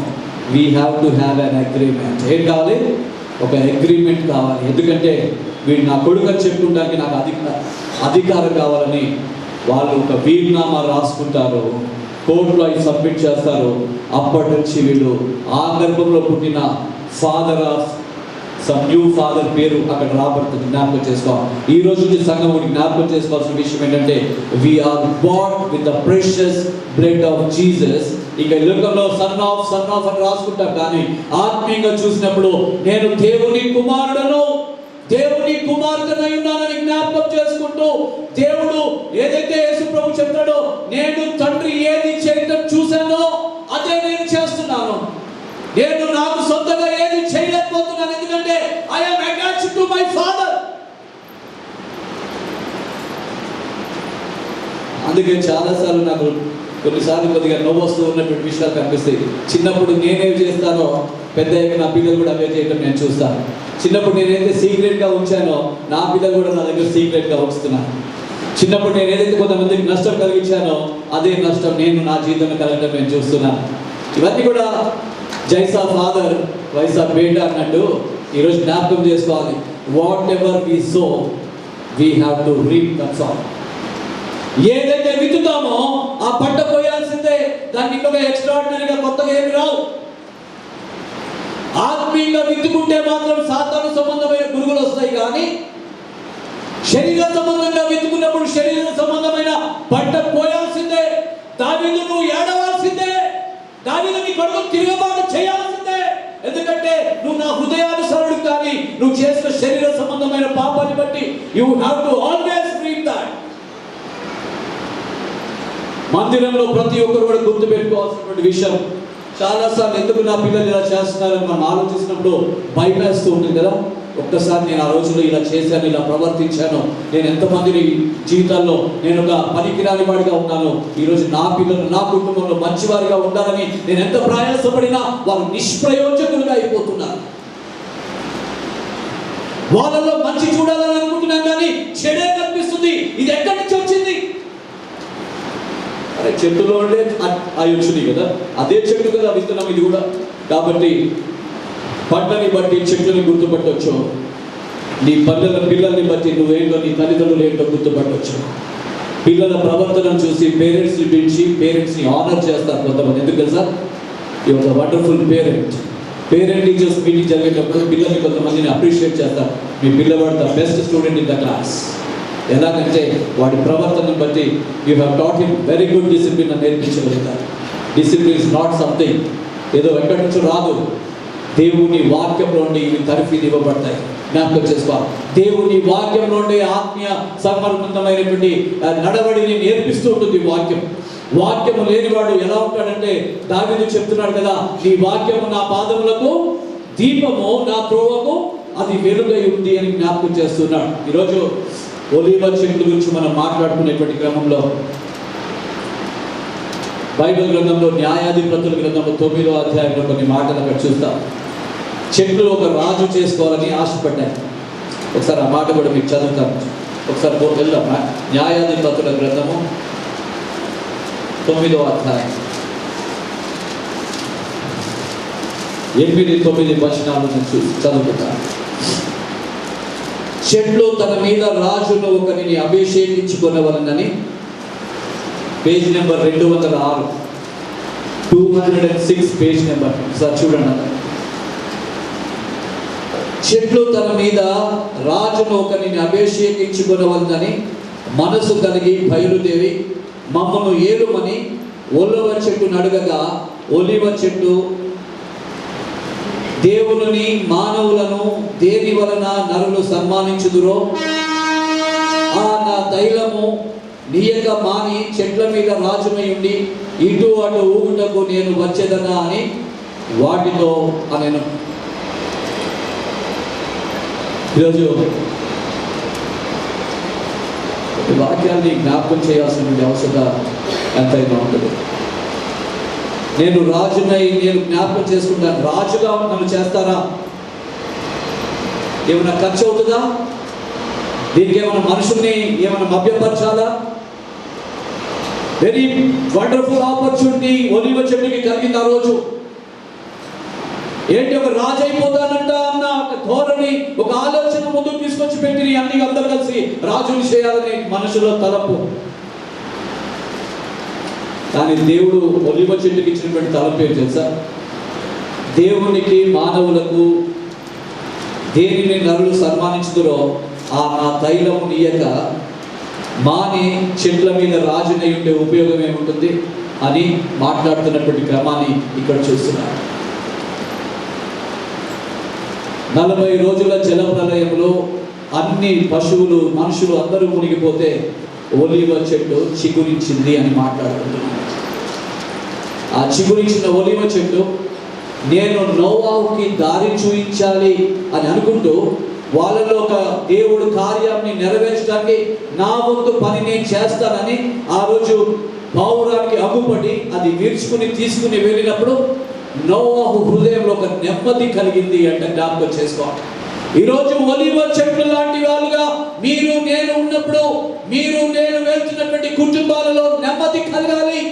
[SPEAKER 1] we have to have an agreement. ఏం కావాలి? ఒక అగ్రిమెంట్ కావాలి. ఎందుకంటే వీడు నా కొడుకు అని చెప్పుకోవడానికి నాకు అధికారం కావాలని వాళ్ళు ఒక వీలునామా రాసుకుంటారు, కోర్టులో అవి సబ్మిట్ చేస్తారు. అప్పటి నుంచి వీళ్ళు ఆ గర్భంలో పుట్టిన father of some new father పేరు అక్కడ రాబడుతుంది. జ్ఞాపకం చేసుకోవాలి. ఈ రోజు నుంచి సంఘం జ్ఞాపకం చేసుకోవాల్సిన విషయం ఏంటంటే, we are bought with the precious blood of Jesus. ఇక లోకంలో సన్ ఆఫ్ అని రాసుకుంటాం, కానీ ఆత్మీయంగా చూసినప్పుడు నేను దేవుని కుమారుడను, దేవుని కుమార్తెనై ఉన్నానని జ్ఞాపకం చేసుకుంటూ, దేవుడు ఏదైతే యేసు ప్రభు చెప్తాడో, నేను తండ్రి ఏది చేయటం చూశానో అదే నేను చేస్తున్నాను. నేను నాకు సొంతంగా ఏది చేయలేకపోతున్నాను, ఎందుకంటే I am attached to my father. అందుకే చాలాసార్లు నాకు కొన్నిసార్లు కొద్దిగా నవ్వు వస్తూ ఉన్నటువంటి విషయాలు కనిపిస్తాయి. చిన్నప్పుడు నేనేం చేస్తానో పెద్ద నా పిల్లలు కూడా అవే చేయటం నేను చూస్తాను. చిన్నప్పుడు నేనైతే సీక్రెట్గా ఉంచానో నా పిల్లలు కూడా నా దగ్గర సీక్రెట్గా ఉంచుతున్నాను. చిన్నప్పుడు నేను ఏదైతే కొంతమందికి నష్టం కలిగించానో అదే నష్టం నేను నా జీవితంలో కలగడం నేను చూస్తున్నాను. ఇవన్నీ కూడా జైసా ఫాదర్ వైసా బేటా అన్నట్టు ఈరోజు జ్ఞాపకం చేసుకోవాలి. Whatever we sow we have to reap that's all. ఏదైతే విత్తుతామో ఆ పంట పోయాల్సిందే, దాన్ని ఇంకొక ఎక్స్ట్రాడినరీగా కొత్తగా ఏమి రావు. ఆత్మీయంగా విత్తుకుంటే మాత్రం సాతాను సంబంధమైన గురుగులు వస్తాయి, కానీ శరీర సంబంధంగా విత్తుకున్నప్పుడు శరీర సంబంధమైన పంట పోయాల్సిందే. దావీదు నువ్వు ఏడవాల్సిందే, దావీదు నీ కొడుకు తిరుగుబాటు చేయాల్సిందే. ఎందుకంటే నువ్వు నా హృదయానుసరుడు, కానీ నువ్వు చేసిన శరీర సంబంధమైన పాపాన్ని బట్టి you have to always read that. మందిరంలో ప్రతి ఒక్కరు కూడా గుర్తు పెట్టుకోవాల్సినటువంటి విషయం, చాలాసార్లు ఎందుకు నా పిల్లలు ఇలా చేస్తున్నారని మనం ఆలోచించినప్పుడు భయం వేస్తూ ఉంటుంది కదా. ఒక్కసారి నేను ఆ రోజుల్లో ఇలా చేశాను, ఇలా ప్రవర్తించాను, నేను ఎంతమందిని జీవితాల్లో నేను ఒక పనికిరాని వాడిగా ఉన్నాను, ఈరోజు నా పిల్లలు నా కుటుంబంలో మంచివారిగా ఉండాలని నేను ఎంత ప్రయాసపడినా వారు నిష్ప్రయోజకులుగా అయిపోతున్నారు. వాళ్ళలో మంచి చూడాలని అనుకుంటున్నాను, కానీ చెడే కనిపిస్తుంది. ఇది ఎక్కడి నుంచి వచ్చింది? అరే చెట్టులో ఉండే అయ్యొచ్చుది కదా, అదే చెట్టు కదా విత్తనం ఇది కూడా. కాబట్టి పంటని బట్టి చెట్లని గుర్తుపట్టవచ్చు, నీ పిల్లల్ని బట్టి నువ్వేంటో, నీ తల్లిదండ్రులు ఏంటో గుర్తుపట్టవచ్చు. పిల్లల ప్రవర్తనను చూసి పేరెంట్స్ని పిలిచి పేరెంట్స్ని ఆనర్ చేస్తారు కొంతమంది. ఎందుకు తెలుసా? You are the wonderful parent. Parent teachers meeting జరిగేటప్పుడు పిల్లల్ని కొంతమందిని అప్రిషియేట్ చేస్తారు. మీ పిల్లవాడు the best student in the class. ఎలాగంటే వాడి ప్రవర్తనను బట్టి you have taught him very good discipline అని నేర్పించగలుగుతారు. డిసిప్లిన్ ఇస్ నాట్ సంథింగ్ ఏదో ఎక్కడి నుంచో రాదు. దేవుని వాక్యంలో నుండి ఇవి తరఫీదు ఇవ్వబడతాయి. జ్ఞాపకం చేసుకోవాలి. దేవుని వాక్యంలో నుండి ఆత్మీయ సంబంధమైనటువంటి నడవడిని నేర్పిస్తూ ఉంటుంది వాక్యం. వాక్యము లేనివాడు ఎలా ఉంటాడంటే, దావీదు చెప్తున్నాడు కదా, నీ వాక్యము నా పాదములకు దీపము, నా త్రోవకు అది వెలుగై ఉంది అని జ్ఞాపకం చేస్తున్నాడు. ఈరోజు ఒలీవ చెట్ల గురించి మనం మాట్లాడుకునేటువంటి క్రమంలో బైబిల్ గ్రంథంలో న్యాయాధిపతుల గ్రంథంలో 9వ అధ్యాయంలో కొన్ని మాటలు అక్కడ చూస్తాం. చెట్లు ఒక రాజు చేసుకోవాలని ఆశపడ్డాయి. ఒకసారి ఆ మాట కూడా మీకు చదువుతాను. ఒకసారి వెళ్దాం. న్యాయాధిపతుల గ్రంథము 9వ అధ్యాయం 8-9 వచనాలను చదువుతాను. చెట్లు తన మీద రాజును ఒకరిని అభిషేకించుకొనవలనని, page number 206, 206 page number. Sir చూడండి. చెట్లు తన మీద రాజును ఒకరిని అభిషేకించుకొనవలనని మనసు కలిగి బయలుదేరి మమ్మను ఏలుమని ఒలివ చెట్టును అడగగా, ఒలివ చెట్టు దేవుని మానవులను దేని వలన నరులు సన్మానించుదురో ఆ నా తైలము నీయక మాని చెట్ల మీద రాజుమై ఉండి ఇటు అటు ఊగుటకు నేను వచ్చేదనా అని వాటితో అనేను. ఈరోజు ఈ వాక్యాన్ని జ్ఞాపకం చేయాల్సినటువంటి అవసరం ఎంతైనా ఉంటుంది. నేను రాజునై నేను జ్ఞాపకం చేసుకుంటాను. రాజుగా నన్ను చేస్తారా? ఏమైనా ఖర్చు అవుతుందా? దీనికి ఏమైనా మనుషుల్ని ఏమైనా మభ్యపరచాలా? వెరీ వండర్ఫుల్ ఆపర్చునిటీ ఒలివ చెట్టుకి కలిగింది ఆ రోజు. ఏంటి, ఒక రాజు అయిపోతానంట అన్న ఒక ధోరణి, ఒక ఆలోచన ముందుకు తీసుకొచ్చి పెట్టి అన్ని అందరూ కలిసి రాజుని చేయాలని మనుషుల తలపు. కానీ దేవుడు ఒలివ చెట్టుకి ఇచ్చినటువంటి తలపు ఏం తెలుసా? దేవునికి మానవులకు దేనిని నరులు సన్మానించుదురో ఆ నా తైలము నీయక మాని చెట్ల మీద రాజునై ఉండే ఉపయోగం ఏముంటుంది అని మాట్లాడుతున్నటువంటి క్రమాన్ని ఇక్కడ చూస్తున్నారు. 40 రోజుల జల ప్రళయంలో అన్ని పశువులు మనుషులు అందరూ మునిగిపోతే ఒలివ చెట్టు చిగురించింది అని మాట్లాడుకుంటున్నాను. ఆ చిగురించిన ఒలివ చెట్టు నేను నోవాహుకి దారి చూపించాలి అని అనుకుంటూ వాళ్ళలో ఒక దేవుడు కార్యాన్ని నెరవేర్చడానికి నా వంతు పని నేను చేస్తానని ఆ రోజు పావురానికి అగ్గుపడి అది విరుచుకుని తీసుకుని వెళ్ళినప్పుడు నోవాహు హృదయంలో ఒక నెమ్మది కలిగింది అంటే జ్ఞాపకం చేసుకోవాలి. ఈరోజు ఒలివ చెట్లు లాంటి వాళ్ళుగా మీరు నేను ఉన్నప్పుడు, మీరు నేను వెళ్తున్నటువంటి కుటుంబాలలో నెమ్మది కలగాలి.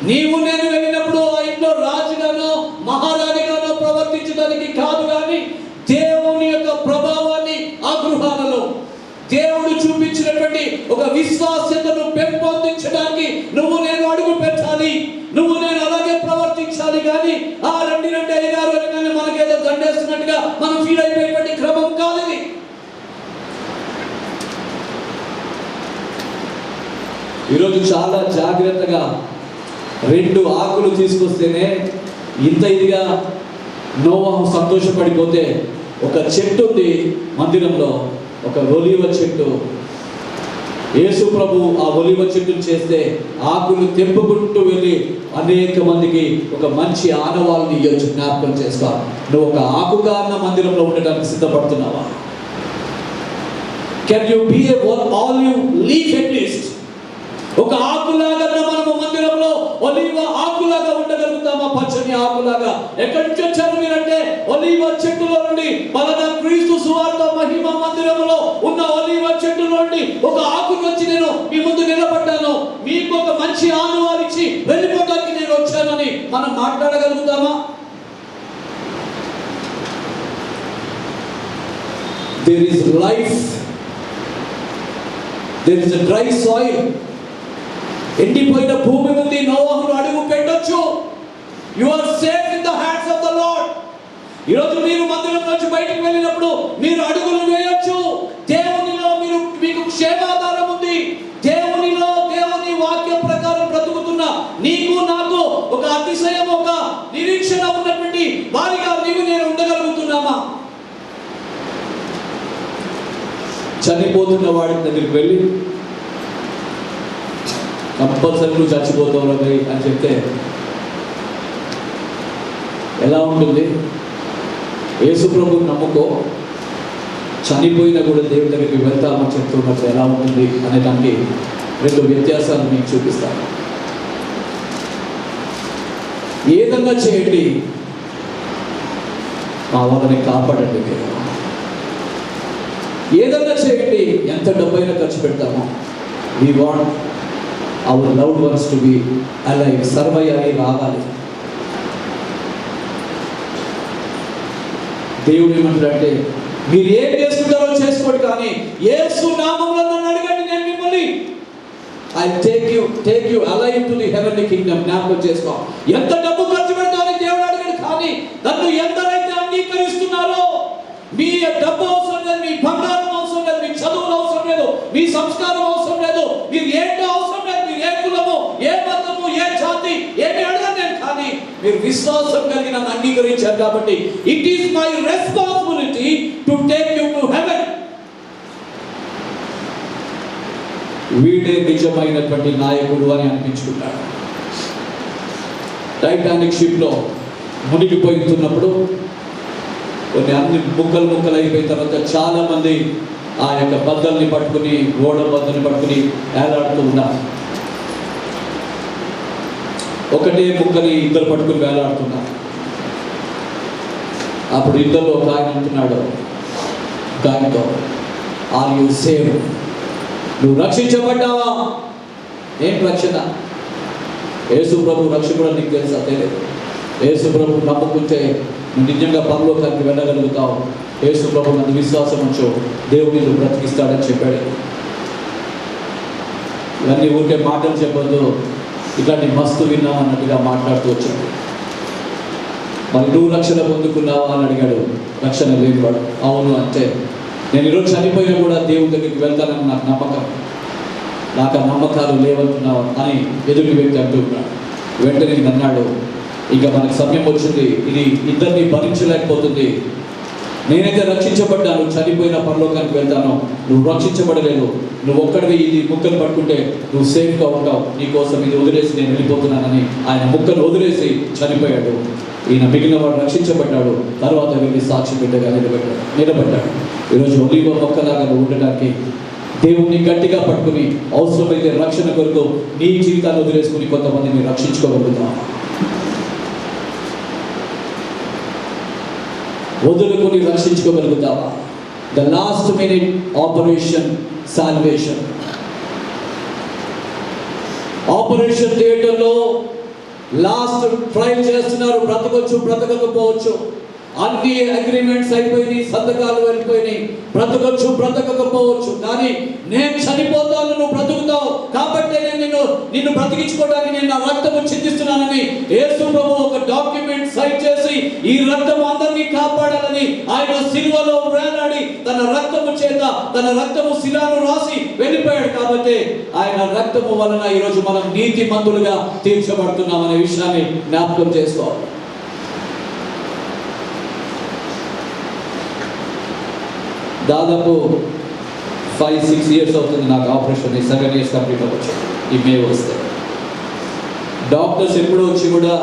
[SPEAKER 1] నీవు నేను వెళ్ళినప్పుడు ఆ ఇంట్లో రాజుగానో మహారాణిగానో ప్రవర్తించడానికి కాదు, కానీ దేవుని యొక్క ప్రభావాన్ని ఆ గృహాలలో దేవుడు చూపించినటువంటి ఒక విశ్వాస్యతను పెంపొందించడానికి నువ్వు నేను అడుగు పెట్టాలి. నువ్వు నేను అలాగే ప్రవర్తించాలి. కానీ ఆ రండి అయ్యారు అని కానీ మనకేదో దండేస్తున్నట్టుగా మనం ఫీల్ అయిపోయేటువంటి క్రమం కాదు ఇది. ఈరోజు చాలా జాగ్రత్తగా 2 ఆకులు తీసుకొస్తేనే ఇంత ఇదిగా నోవాహు సంతోషపడిపోతే, ఒక చెట్టు ఉంది మందిరంలో, ఒక ఒలివ చెట్టు. యేసు ప్రభు ఆ ఒలివ చెట్టును చేస్తే ఆకులు తెంపుకుంటూ వెళ్ళి అనేక మందికి ఒక మంచి ఆనవాళ్ళని ఇవ్వచ్చు. జ్ఞాపకం చేసుకోవాలి. నువ్వు ఒక ఆకుగా అన్న మందిరంలో ఉండడానికి సిద్ధపడుతున్నావా? Can you be all you leave at least? ఒక ఆకులాగా మనము మందిరంలో ఒలివ ఆకులాగా ఉండగలుగుతామా? పచ్చని ఆకులాగా. ఎక్కడి నుంచి వచ్చారు మీరంటే ఒలివ చెట్టులో నుండి. బలన క్రీస్తు సువార్త మహిమ మందిరంలో ఉన్న ఒలివ చెట్టులో నుండి ఒక ఆకుని వచ్చి నేను మీ ముందు నిలబడ్డాను, మీకు ఒక మంచి ఆనవాలిచ్చి వెళ్ళిపోవడానికి నేను వచ్చానని మనం మాట్లాడగలుగుతామా? There is life. There is a dry soil. ఎండిపోయిన భూమి ఉంది. నోవాహును అడుగు పెట్టొచ్చు. You are safe in the hands of the Lord. ఈరోజు మీరు మందిరం నుంచి బయటికి వెళ్ళినప్పుడు మీరు అడుగులు వేయొచ్చు. దేవునిలో మీకు క్షేమాధారం ఉంది. దేవునిలో దేవుని వాక్యం ప్రకారం బ్రతుకుతున్న నీకు నాకు ఒక అతిశయం, ఒక నిరీక్షణ ఉన్నటువంటి వారిగా నీవు నేను ఉండగలుగుతున్నామా? చనిపోతున్న వాడి దగ్గరికి వెళ్ళి కంపల్సరీ నువ్వు చచ్చిపోతావు అని చెప్తే ఎలా ఉంటుంది? యేసు ప్రభువుని నమ్ముకో, చనిపోయినా కూడా దేవుడి దగ్గరికి వెళ్తామని చెప్తున్నప్పుడు ఎలా ఉంటుంది అనే దానికి 2 వ్యత్యాసాలు మీకు చూపిస్తాను. ఏదన్నా చేయండి, మా వాళ్ళని కాపాడండి. మీరు ఏదన్నా చేయండి, ఎంత డబ్బైనా ఖర్చు పెడతామో, we want hour loved ones to be alive, survive అయి రావాలి. దేవుడు ఏమంటాడంటే, మీరు ఏం చేసుకుంటారో చేసుకోండి, కానీ యేసు నామములో నన్ను అడగండి, నేను మిమ్మల్ని I take you alive to the heavenly Kingdom. జ్ఞాపకం చేసుకో. ఎంత డబ్బు ఖర్చు పెడతామని దేవుడు అడగడు, కానీ నన్ను ఎందరైతే అంగీకరిస్తున్నారో, మీ డబ్బు అవసరం లేదు, మీ బంగారం అవసరం లేదు, మీ చదువులు అవసరం లేదు, మీ సంస్కారం అవసరం లేదు, మీరు ఏంటో అవసరం లేదు, మీరు ఏ కులము, ఏ మతము, ఏ జాతి ఏమి అడగను నేను, కానీ మీరు విశ్వాసం కలిగి నన్ను అంగీకరించారు కాబట్టి it is my responsibility to take you to heaven. వీడే నిజమైనటువంటి నాయకుడు అని అనిపించుకుంటాడు. టైటానిక్ షిప్లో మునిగిపోతున్నప్పుడు కొన్ని అన్ని ముక్కలు అయిపోయిన తర్వాత చాలా మంది ఆ యొక్క బద్దల్ని పట్టుకుని, ఓడ బద్దల్ని పట్టుకుని వేలాడుతూ ఉన్నారు. ఒకటే ముక్కని ఇద్దరు పట్టుకుని వేలాడుతున్నారు. అప్పుడు ఇద్దరు ఒక ఆయన అంటున్నాడు దానితో, ఆర్ యు సేవ్? నువ్వు రక్షించబడ్డావా? ఏం రక్షణ? యేసు ప్రభు రక్షకుడు నీకు తెలుసా? తెలియదు. యేసు ప్రభు నమ్ముకుంటే నువ్వు నిజంగా పరలోకానికి వెళ్ళగలుగుతావు. యేసు ప్రభు నన్ను విశ్వాసం ఉంచు, దేవుడు నిన్ను బ్రతికిస్తాడని చెప్పాడు. ఇవన్నీ ఊరికే మాటలు చెప్పొద్దు, ఇట్లాంటి మస్తు విన్నాం అన్నట్టుగా మాట్లాడుతూ వచ్చాడు. మరి నువ్వు రక్షణ పొందుకున్నావా అని అడిగాడు రక్షణ లేనివాడు. అవును అంటే, నేను ఈరోజు చనిపోయినా కూడా దేవుడి దగ్గరికి వెళ్తానని నాకు నమ్మకం, నాకు ఆ నమ్మకాలు లేవంటున్నావు అని ఎదుటి వ్యక్తి అంటూ ఉన్నాడు. వెంటనే అన్నాడు, ఇక మనకు సమయం వచ్చింది, ఇది ఇద్దరిని భరించలేకపోతుంది. నేనైతే రక్షించబడ్డాను, చనిపోయిన పరలోకానికి వెళ్తాను, నువ్వు రక్షించబడలేదు. నువ్వు ఒక్కడివి ఇది ముక్కలు పట్టుకుంటే నువ్వు సేఫ్గా ఉంటావు, నీకోసం ఇది వదిలేసి నేను వెళ్ళిపోతున్నానని ఆయన ముక్కలు వదిలేసి చనిపోయాడు. ఈయన మిగిలిన వాడు రక్షించబడ్డాడు. తర్వాత వెళ్ళి సాక్షి బిడ్డగా నిలబడ్డాడు. ఈరోజు ఒలీవ మొక్కలాగా ఉండడానికి దేవుణ్ణి గట్టిగా పట్టుకుని అవసరమైతే రక్షణ కొరకు నీ జీవితాన్ని వదిలేసుకుని కొంతమందిని రక్షించుకోగలుగుతాం. వదులుకొని రక్షించుకోగలుగుతావా? The last minute operation salvation. Operation థియేటర్లో లాస్ట్ ట్రయల్ చేస్తున్నారు. బ్రతకొచ్చు, బ్రతకకపోవచ్చు. అన్ని అగ్రిమెంట్స్ అయిపోయినాయి, సంతకాలు వెళ్ళిపోయినాయి. బ్రతకొచ్చు, బ్రతకకపోవచ్చు, కానీ నేను చనిపోతాను, నువ్వు బ్రతుకుతావు కాబట్టి నేను నిన్ను బ్రతికించుకోవడానికి నేను నా రక్తము చిందిస్తున్నానని యేసు ప్రభు ఒక డాక్యుమెంట్ సైన్ చేసి ఈ రక్తము అందరినీ కాపాడాలని ఆయన సిలువలో వేలాడి తన రక్తము చేత తన రక్తము శిలను రాసి వెళ్ళిపోయాడు. కాబట్టి ఆయన రక్తము వలన ఈరోజు మనం నీతిమంతులుగా తీర్చబడుతున్నాం అనే విషయాన్ని జ్ఞాపకం చేసుకోవాలి. దాదాపు 5-6 years అవుతుంది నాకు ఆపరేషన్. 7 years కంప్లీట్ అవ్వచ్చు ఈ మే వస్తే. డాక్టర్స్ ఎప్పుడూ వచ్చి కూడా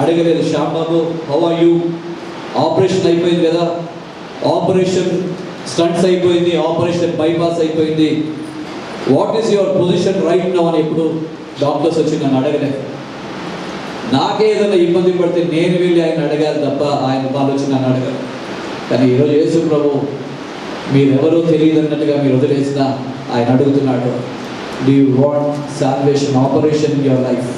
[SPEAKER 1] అడగలేదు, Shyambabu how are you, operation అయిపోయింది కదా, ఆపరేషన్ స్టంట్స్ అయిపోయింది, ఆపరేషన్ బైపాస్ అయిపోయింది, what is your position right now అని ఎప్పుడు డాక్టర్స్ వచ్చి నన్ను అడగలేదు. నాకే ఏదైనా ఇబ్బంది పడితే నేను వెళ్ళి ఆయన అడగాలి తప్ప ఆయన వాళ్ళు వచ్చి నన్ను అడగాలి. కానీ ఈరోజు యేసు ప్రభు మీరెవరో తెలియదు అన్నట్టుగా మీరు వదిలేసిన ఆయన అడుగుతున్నాడు, do you want salvation operation in your life?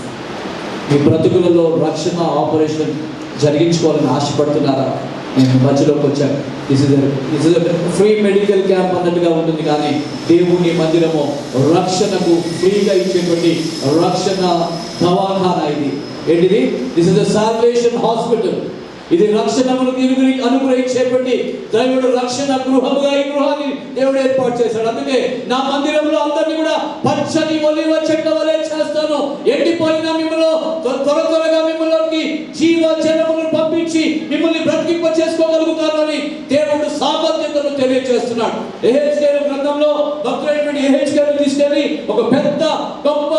[SPEAKER 1] మీ బ్రతుకులలో రక్షణ ఆపరేషన్ జరిగించుకోవాలని ఆశపడుతున్నారా? నేను మధ్యలోకి వచ్చాను. This is free medical camp అన్నట్టుగా ఉంటుంది, కానీ దేవుని మందిరము రక్షణకు ఫ్రీగా ఇచ్చేటువంటి రక్షణ దవాఖానా. ఇది ఏంటిది? This is the salvation hospital. ఇది రక్షణను అనుగ్రహించేటువంటి దేవుడు రక్షణ గృహముగా ఈ గృహాన్ని దేవుడు ఏర్పాటు చేశాడు. అందుకే నా మందిరంలో అందరినీ కూడా పచ్చని ఒలివ చెట్ల వలె చేస్తాను. ఎండిపోయిన మిమ్మల్ని త్వరగా మిమ్మల్ని జీవ జలమును పంపించి మిమ్మల్ని బ్రతికింప చేసుకోగలుగుతాను అని దేవుడు సామర్థ్యతను తెలియజేస్తున్నాడు. యెహెజ్కేలు గ్రంథంలో భక్తుడైనటువంటి యెహెజ్కేలు తీసుకెళ్ళి ఒక పెద్ద గొప్ప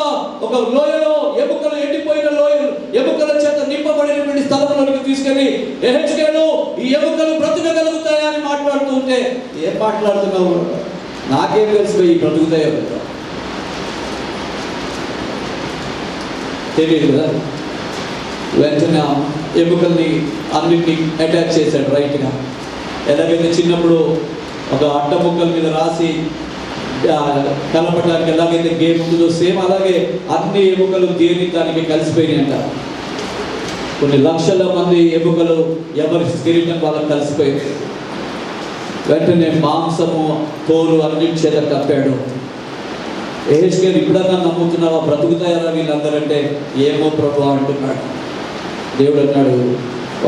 [SPEAKER 1] ఒక లోయలో ఎముకలు ఎండిపోయిన లోయలు ఎముకల చేత నింపబడినటువంటి స్థలంలోకి తీసుకెళ్ళి యెహెజ్కేలు ఈ ఎముకలు బ్రతకగలుగుతాయని మాట్లాడుతూ అంటే ఏం మాట్లాడుతున్నావు, నాకేం తెలుసు ఈ బ్రతుకుతాయో తెలియదు కదా. వెంటనే ఎముకల్ని అన్నింటినీ అటాచ్ చేశాడు రైట్గా. ఎలాగైతే చిన్నప్పుడు ఒక అట్ట ముక్కల మీద రాసి కలపడానికి ఎలాగైతే గేమ్ ఉంటుందో సేమ్ అలాగే అన్ని ఎముకలు దేని దానికి కలిసిపోయినాయి అంట. కొన్ని లక్షల మంది ఎముకలు ఎవరి స్కెలిటన్ వాళ్ళకి కలిసిపోయింది. వెంటనే మాంసము తోలు అన్నింటి చేత కప్పాడు. యెహెజ్కేలు ఇప్పుడన్నా నమ్ముతున్నావా బ్రతుకుతాయా వీళ్ళందరంటే, ఏమో ప్రభు అంటున్నాడు. దేవుడు అన్నాడు,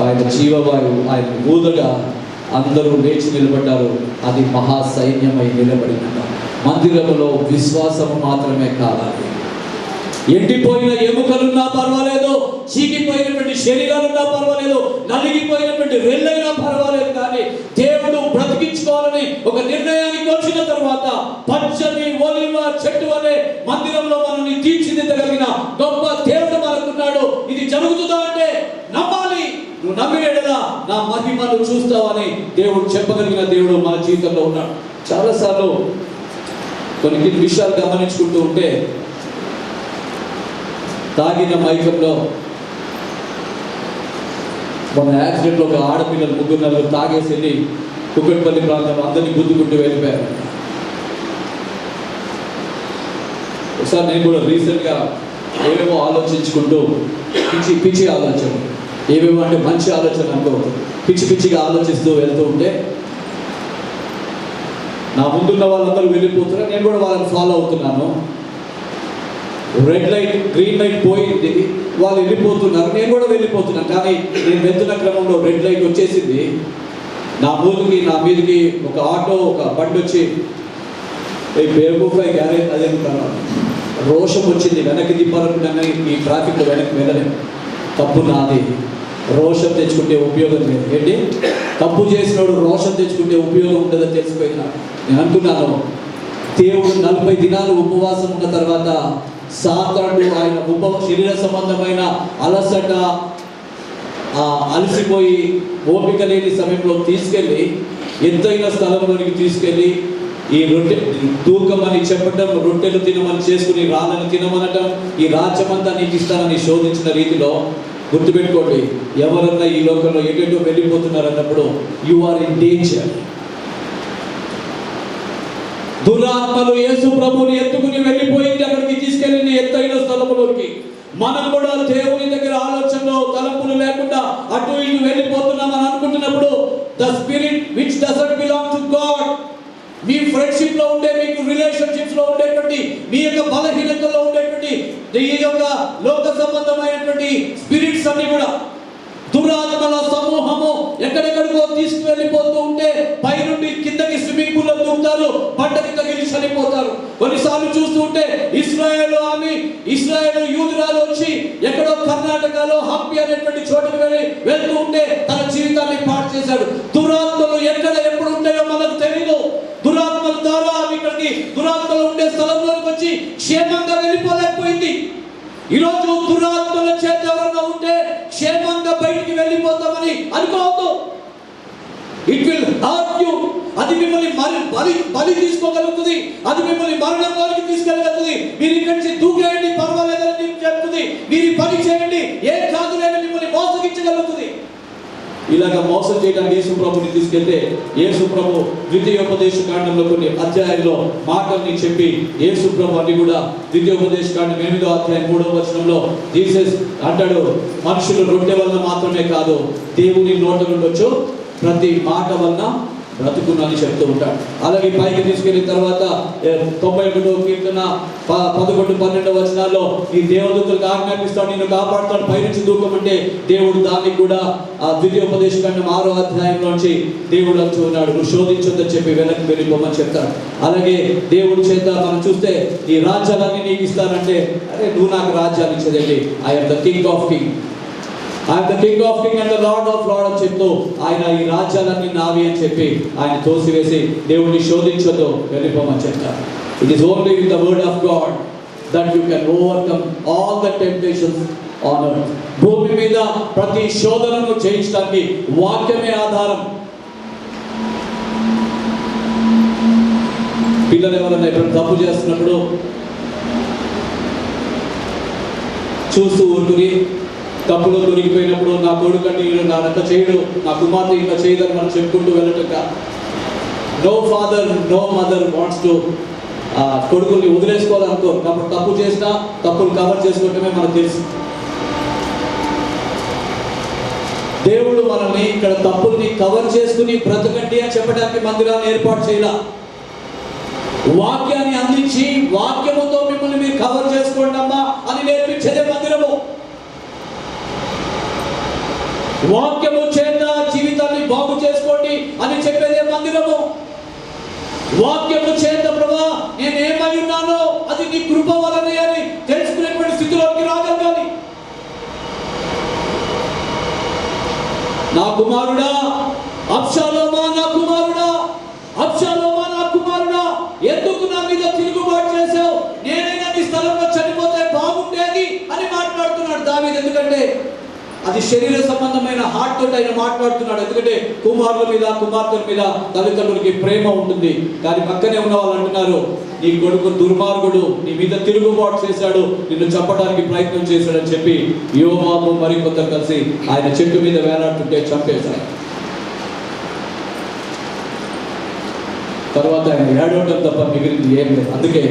[SPEAKER 1] ఆయన జీవవాయువు ఆయన ఊదగా అందరూ లేచి నిలబడ్డారు. అది మహాసైన్యమై నిలబడినట. మందిరంలో విశ్వాసము మాత్రమే కావాలి. ఎండిపోయిన ఎముకలున్నా పర్వాలేదు, చీకిపోయినటువంటి శరీరాలున్నా పర్వాలేదు, నలిగిపోయినటువంటి రెల్లైనా పర్వాలేదు, కానీ దేవుడు బ్రతికించుకోవాలని ఒక నిర్ణయానికి వచ్చిన తర్వాత పచ్చని ఒలివ చెట్టు వలె మందిరంలో మనల్ని తీర్చిదిద్దగలిగిన గొప్ప దేవుడు మనకున్నాడు. ఇది జరుగుతుందా అంటే నమ్మాలి. నువ్వు నమ్మినట్లా నా మహిమను చూస్తావని దేవుడు చెప్పగలిగిన దేవుడు మన జీవితంలో ఉన్నాడు. చాలాసార్లు కొన్ని విషయాలు గమనించుకుంటూ ఉంటే, తాగిన మైకంలో మన యాక్సిడెంట్లో ఒక ఆడపిల్లలు 3-4 తాగేసి వెళ్ళి కుక్కట్పల్లి ప్రాంతంలో అందరినీ గుద్దుకుంటూ వెళ్ళిపోయారు. ఒకసారి నేను కూడా రీసెంట్గా ఏవేమో ఆలోచించుకుంటూ పిచ్చి ఆలోచన, ఏవేమో అంటే మంచి ఆలోచన అనుకో, పిచ్చిగా ఆలోచిస్తూ వెళ్తూ ఉంటే నా ముందున్న వాళ్ళందరూ వెళ్ళిపోతున్నారు, నేను కూడా వాళ్ళని ఫాలో అవుతున్నాను. రెడ్ లైట్ గ్రీన్ లైట్ పోయింది, వాళ్ళు వెళ్ళిపోతున్నారు, నేను కూడా వెళ్ళిపోతున్నాను. కానీ నేను వెళ్తున్న క్రమంలో రెడ్ లైట్ వచ్చేసింది. నా మీదకి ఒక ఆటో ఒక బండి వచ్చి బేవకూఫై గ్యారేజ్ అదే రోషం వచ్చింది. వెనక్కి దింపాలనుకున్నా ఈ ట్రాఫిక్లో వెనక్కి వెళ్ళలేము. తప్పు నాది, రోషం తెచ్చుకుంటే ఉపయోగం లేదు. ఏంటి తప్పు చేసినోడు రోషం తెచ్చుకుంటే ఉపయోగం ఉండదని తెలిసిపోయినా. నేను అనుకున్నాను, దేవుడు 40 దినాలు ఉపవాసం ఉన్న తర్వాత సాతానుడు ఆయన శరీర సంబంధమైన అలసట అలసిపోయి ఓపిక లేని సమయంలో తీసుకెళ్ళి ఎత్తైన స్థలంలోనికి తీసుకెళ్ళి ఈ రొట్టె తూకమని చెప్పటం, రొట్టెలు తినమని చేసుకుని రాళ్ళని తినమనటం, ఈ రాజ్యమంతా నీకు ఇస్తానని శోధించిన రీతిలో గుర్తుపెట్టుకోండి, ఎవరన్నా ఈ లోకంలో ఎటో వెళ్ళిపోతున్నారు అన్నప్పుడు యు ఆర్ ఇన్ డేంజర్. దురాత్మలు యేసు ప్రభువుని ఎత్తుకుని వెళ్ళిపోయింది అక్కడికి తీసుకెళ్ళింది ఎత్తైన స్థలంలోకి. మనం కూడా దేవుని దగ్గర ఆలోచనలో తలంపులు లేకుండా అటు ఇటు వెళ్ళిపోతున్నాం అని అనుకుంటున్నప్పుడు the spirit which doesn't belong to God, మీ ఫ్రెండ్షిప్ లో ఉండే, మీకు రిలేషన్షిప్స్ లో ఉండేటువంటి, మీ యొక్క బలహీనతలో ఉండేటువంటి ఈ యొక్క లోక సంబంధమైనటువంటి స్పిరిట్స్ అన్ని కూడా దురాత్మల సమూహము ఎక్కడెక్కడికో తీసుకువెళ్ళిపోతూ ఉంటే పైనుండి కిందకి స్విమ్మింగ్ పూల్లో దూకుతారు, పంటకి తగిలి చనిపోతారు. కొన్నిసార్లు చూస్తూ ఉంటే ఇస్రాయేల్ యూదురాలు వచ్చి ఎక్కడో కర్ణాటకలో హంపి అనేటువంటి చోటుకు వెళ్తూ ఉంటే తన జీవితాన్ని పాడు చేశాడు. దురాత్మలు ఎక్కడ ఎప్పుడు ఉంటాయో మనకు తెలియదు. దురాత్మల ద్వారా ఇక్కడికి దురాత్మలు ఉండే స్థలంలోకి వచ్చి క్షేమంగా వెళ్ళిపోలేకపోయింది. ఈరోజు దురాత్మల చేత ఎవరన్నా ఉంటే క్షేమంగా బయటికి వెళ్ళిపోతామని అనుకోవద్దు. It will hurt you. అది మిమ్మల్ని బలి తీసుకోగలుగుతుంది, అది మిమ్మల్ని మరణంలోకి తీసుకెళ్ళగలుగుతుంది. మీరు ఇక్కడి నుంచి దూకేయండి పర్వాలేదని చెప్తుంది, మీరు పని చేయండి ఏం కాదులేని మిమ్మల్ని మోసగించగలుగుతుంది. ఇలాగ మోసం చేయడానికి యేసు ప్రభుని తీసుకెళ్తే యేసు ప్రభు ద్వితీయోపదేశ కాండంలో కొన్ని అధ్యాయంలో మాటల్ని చెప్పి యేసు ప్రభు అన్ని కూడా ద్వితీయోపదేశ కాండం 8వ అధ్యాయం 3వ వచనంలో జీసస్ అంటాడు, మనుషులు రొట్టె వలన మాత్రమే కాదు దేవుని నోట నుండి వచ్చు ప్రతి మాట వలన బ్రతుకును అని చెప్తూ ఉంటాడు. అలాగే పైకి తీసుకెళ్ళిన తర్వాత 91వ కీర్తన 11-12 వచనాల్లో ఈ దేవదూతలకు ఆజ్ఞాపిస్తాడు, నిన్ను కాపాడుతాడు, పైనుంచి దూకమంటే దేవుడు దానికి కూడా ఆ ద్వితీయోపదేశ కాండం 6వ అధ్యాయంలోంచి దేవుడు అంటూ ఉన్నాడు, నువ్వు శోధించొద్దని చెప్పి వెనక్కి వెళ్ళిపోమని చెప్తాడు. అలాగే దేవుడి చేత మనం చూస్తే ఈ రాజ్యాలన్నీ నీకు ఇస్తానంటే, అరే నువ్వు నాకు రాజ్యాలు ఇచ్చేదండి, I'm the king of king, I'm the king of king and the lord of lord అని చెప్తూ ఆయన ఈ రాజ్యాలన్నీ నావి అని చెప్పి ఆయన తోసివేసి దేవుడిని శోధించొద్దు వెళ్ళిపోమని చెప్తారు. It is only with the word of God that you can overcome all the temptations on earth. భూమి మీద ప్రతి శోధనను జయించడానికి వాక్యమే ఆధారం. పిల్లలు ఎవరైనా ఎప్పుడు తప్పు చేస్తున్నప్పుడు చూస్తూ ఊరుకుని, తప్పులో దొరికిపోయినప్పుడు నా కొడుకంటే నా అంత చేయడు, నా కుమార్తె ఇంకా చేయదని మనం చెప్పుకుంటూ వెళ్ళటంగా, no father no mother wants to కొడుకుల్ని వదిలేసుకోవాలనుకో. కాబట్టి తప్పు చేసినా తప్పులు కవర్ చేసుకోవటమే మనకు తెలుసు. దేవుడు మనల్ని ఇక్కడ తప్పుల్ని కవర్ చేసుకుని బ్రతకండి అని చెప్పడానికి మందిరాన్ని ఏర్పాటు చేయాల. వాక్యాన్ని అందించి వాక్యముతో మిమ్మల్ని మీరు కవర్ చేసుకోండి అమ్మా అని నేర్పించేదే మందిరము. వాక్యము చేత జీవితాన్ని బాగు చేసుకోండి అని చెప్పేదే మందిరము. వాక్యము చేత ప్రభా నేనేమై ఉన్నానో అది నీ కృప వలనే అని తెలుసుకునేటువంటి స్థితిలోకి రాగలగాలి. నా కుమారుడా అబ్షాలోమా, నా కుమారుడా అబ్షాలోమా, నా కుమారుడా, ఎందుకు నా మీద తిరుగుబాటు చేశావు? నేనైనా నీ స్థలంలో చనిపోతే బాగుండేది అని మాట్లాడుతున్నాడు దావీదు. ఎందుకంటే అది శరీర సంబంధమైన హార్ట్ తోటి ఆయన మాట్లాడుతున్నాడు. ఎందుకంటే కుమారుల మీద కుమార్తెల మీద తల్లిదండ్రులకి ప్రేమ ఉంటుంది. కానీ పక్కనే ఉన్న వాళ్ళు అంటున్నారు, నీ కొడుకు దుర్మార్గుడు, నీ మీద తిరుగుబాటు చేశాడు, నిన్ను చంపడానికి ప్రయత్నం చేశాడని చెప్పి యోవాబు మరికొందరు కలిసి ఆయన చెట్టు మీద వేలాడుతుంటే చంపేశారు. తర్వాత ఆయన ఏడవటం తప్ప మిగిలింది ఏం లేదు. అందుకే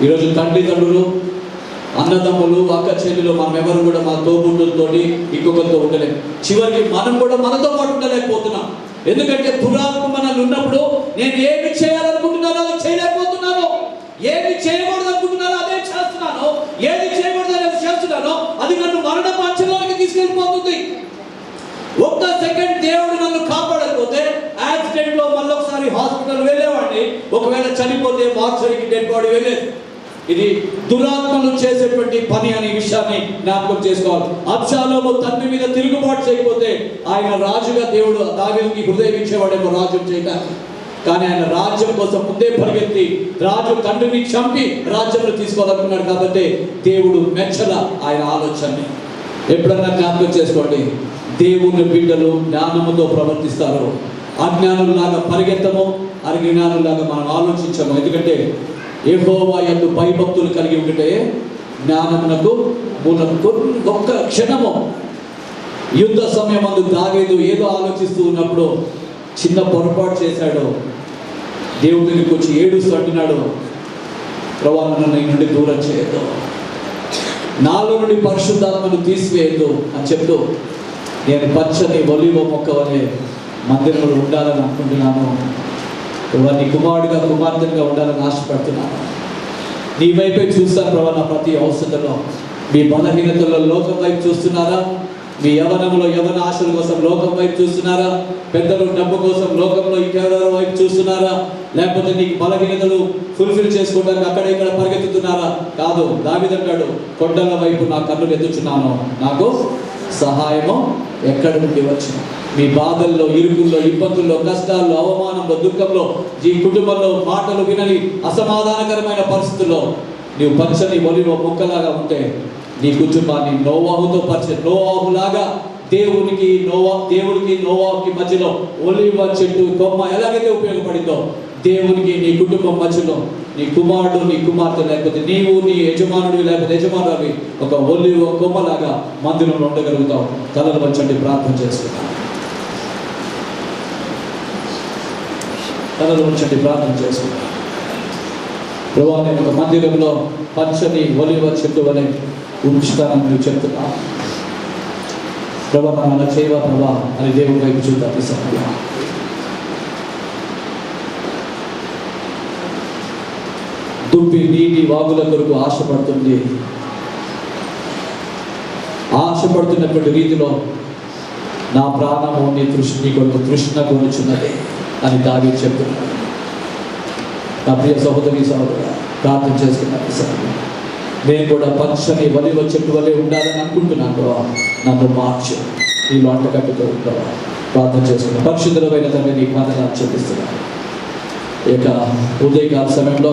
[SPEAKER 1] ఈరోజు తండ్రులు, అన్నదమ్ములు, అక్క చెల్లెలు మనం ఎవరు కూడా మన తోబుట్టులతోటి ఇంకొకరితో ఉండలేము. చివరికి మనం కూడా మనతో పాటు ఉండలేకపోతున్నాం. ఎందుకంటే దురాత్మ మనల్ని ఉన్నప్పుడు నేను ఏమి చేయాలనుకుంటున్నానో అది చేయలేకపోతున్నాను, ఏమి చేయకూడదు అనుకుంటున్నానో అదే చేస్తున్నాను, ఏది చేయకూడదు అనేది చేస్తున్నానో అది నన్ను మరణ పంచలోకి తీసుకెళ్ళిపోతుంది. ఒక్క సెకండ్ దేవుడు నన్ను కాపాడకపోతే యాక్సిడెంట్ లో మళ్ళొకసారి హాస్పిటల్ వెళ్ళేవాడిని. ఒకవేళ చనిపోతే మార్చరికి డెడ్ బాడీ వెళ్ళేది. ఇది దురాత్మలు చేసేటువంటి పని అనే విషయాన్ని జ్ఞాపకం చేసుకోవాలి. అబ్షాలోము తండ్రి మీద తిరుగుబాటు చేయకపోతే ఆయన రాజుగా దేవుడు దావీదుకి హృదయం ఇచ్చేవాడేమో రాజ్యం చేయడానికి. కానీ ఆయన రాజ్యం కోసం ముందే పరిగెత్తి రాజు తండ్రిని చంపి రాజ్యంలో తీసుకోవాలనుకున్నాడు. కాబట్టి దేవుడు మెచ్చల ఆయన ఆలోచనని. ఎప్పుడన్నా జ్ఞాపకం చేసుకోండి, దేవుని బిడ్డలు జ్ఞానముతో ప్రవర్తిస్తారు. అజ్ఞానులాగా పరిగెత్తము, అజ్ఞానులాగా మనం ఆలోచించము. ఎందుకంటే యెహోవా యందు భయభక్తులు కలిగి ఉంటే జ్ఞానమునకు మూలము. ఒక్క క్షణము యుద్ధ సమయమందు దావీదు ఏదో ఆలోచిస్తూ ఉన్నప్పుడు చిన్న పొరపాటు చేశాడు. దేవుడి దగ్గరికి వచ్చి ఏడుస్తూ అంటున్నాడు, ప్రభువా నన్ను నీ నుండి దూరం చేయొద్దు, నాలో నుండి పరిశుద్ధాత్మను తీసివేయద్దు అని చెప్తూ నేను పచ్చని ఒలివ మొక్క వలె మందిరంలో ఉండాలని అనుకుంటున్నాను. నీ కుమారుడిగా కుమార్తెగా ఉండాలని ఆశపడుతున్నాను. నీ వైపే చూస్తాను ప్రభా. నా ప్రతి అవసరంలో మీ బలహీనతల్లో లోకం వైపు చూస్తున్నారా? మీ యవనంలో యవన ఆశల కోసం లోకం వైపు చూస్తున్నారా? పెద్దలు డబ్బు కోసం లోకంలో ఇంకెవరో వైపు చూస్తున్నారా? లేకపోతే నీకు బలహీనతలు ఫుల్ఫిల్ చేసుకోవడానికి అక్కడ ఇక్కడ పరిగెత్తుతున్నారా? కాదు, దావీదంటాడు, కొండల వైపు నా కన్నులు ఎత్తుచున్నాను, నాకు సహాయము ఎక్కడి నుండి వచ్చిన. మీ బాధల్లో, ఇరుకుల్లో, ఇబ్బందుల్లో, కష్టాల్లో, అవమానంలో, దుఃఖంలో, ఈ కుటుంబంలో మాటలు వినని అసమాధానకరమైన పరిస్థితుల్లో నీవు పచ్చని ఒలివ మొక్కలాగా ఉంటే నీ కుటుంబాన్ని నోవాహుతో నోవాహులాగా దేవుడికి నోవాహుకి మధ్యలో ఒలివ చెట్టు కొమ్మ ఎలాగైతే ఉపయోగపడిందో దేవునికి నీ కుటుంబం మధ్యలో నీ కుమారుడు నీ కుమార్తె లేకపోతే నీవు నీ యజమానుడు లేకపోతే యజమానుడు ఒక ఒలివ కొమ్మలాగా మందిరంలో ఉండగలుగుతావు. తలలు వంచండి, ప్రార్థన చేసుకుంటాం. తలలు వంచండి, ప్రార్థన చేసుకుంటాం. ప్రభువా నేను ఒక మందిరంలో పచ్చని ఒలివ చెట్టు వలె ఉంచుతానని నువ్వు చెప్తున్నావు. ప్రభా మనం అలా చేయవా ప్రభా అని దేవుడి వైపు చూద్దాం. ఈ సమయంలో దుప్పి నీటి వాగుల కొరకు ఆశపడుతున్నటువంటి రీతిలో నా ప్రాణము నీ కొరకు తృష్ణ కొనుచున్నది అని దావీదు చెప్తున్నాడు. నా ప్రియ సహోదరి సహోదరుడా, ప్రార్థన చేసుకున్నాను. నేను కూడా పచ్చని ఒలివ చెట్టు వలె ఉండాలని అనుకుంటున్నాను ప్రభా. నన్ను మార్చు, నీలో అంటకట్టుతో ప్రభా. ప్రార్థన చేసుకున్నాను. పరిశుద్ధమైన తండ్రి నీకు వందనాలు చెల్లిస్తున్నాను. ఇక ఉదయకాల సమయంలో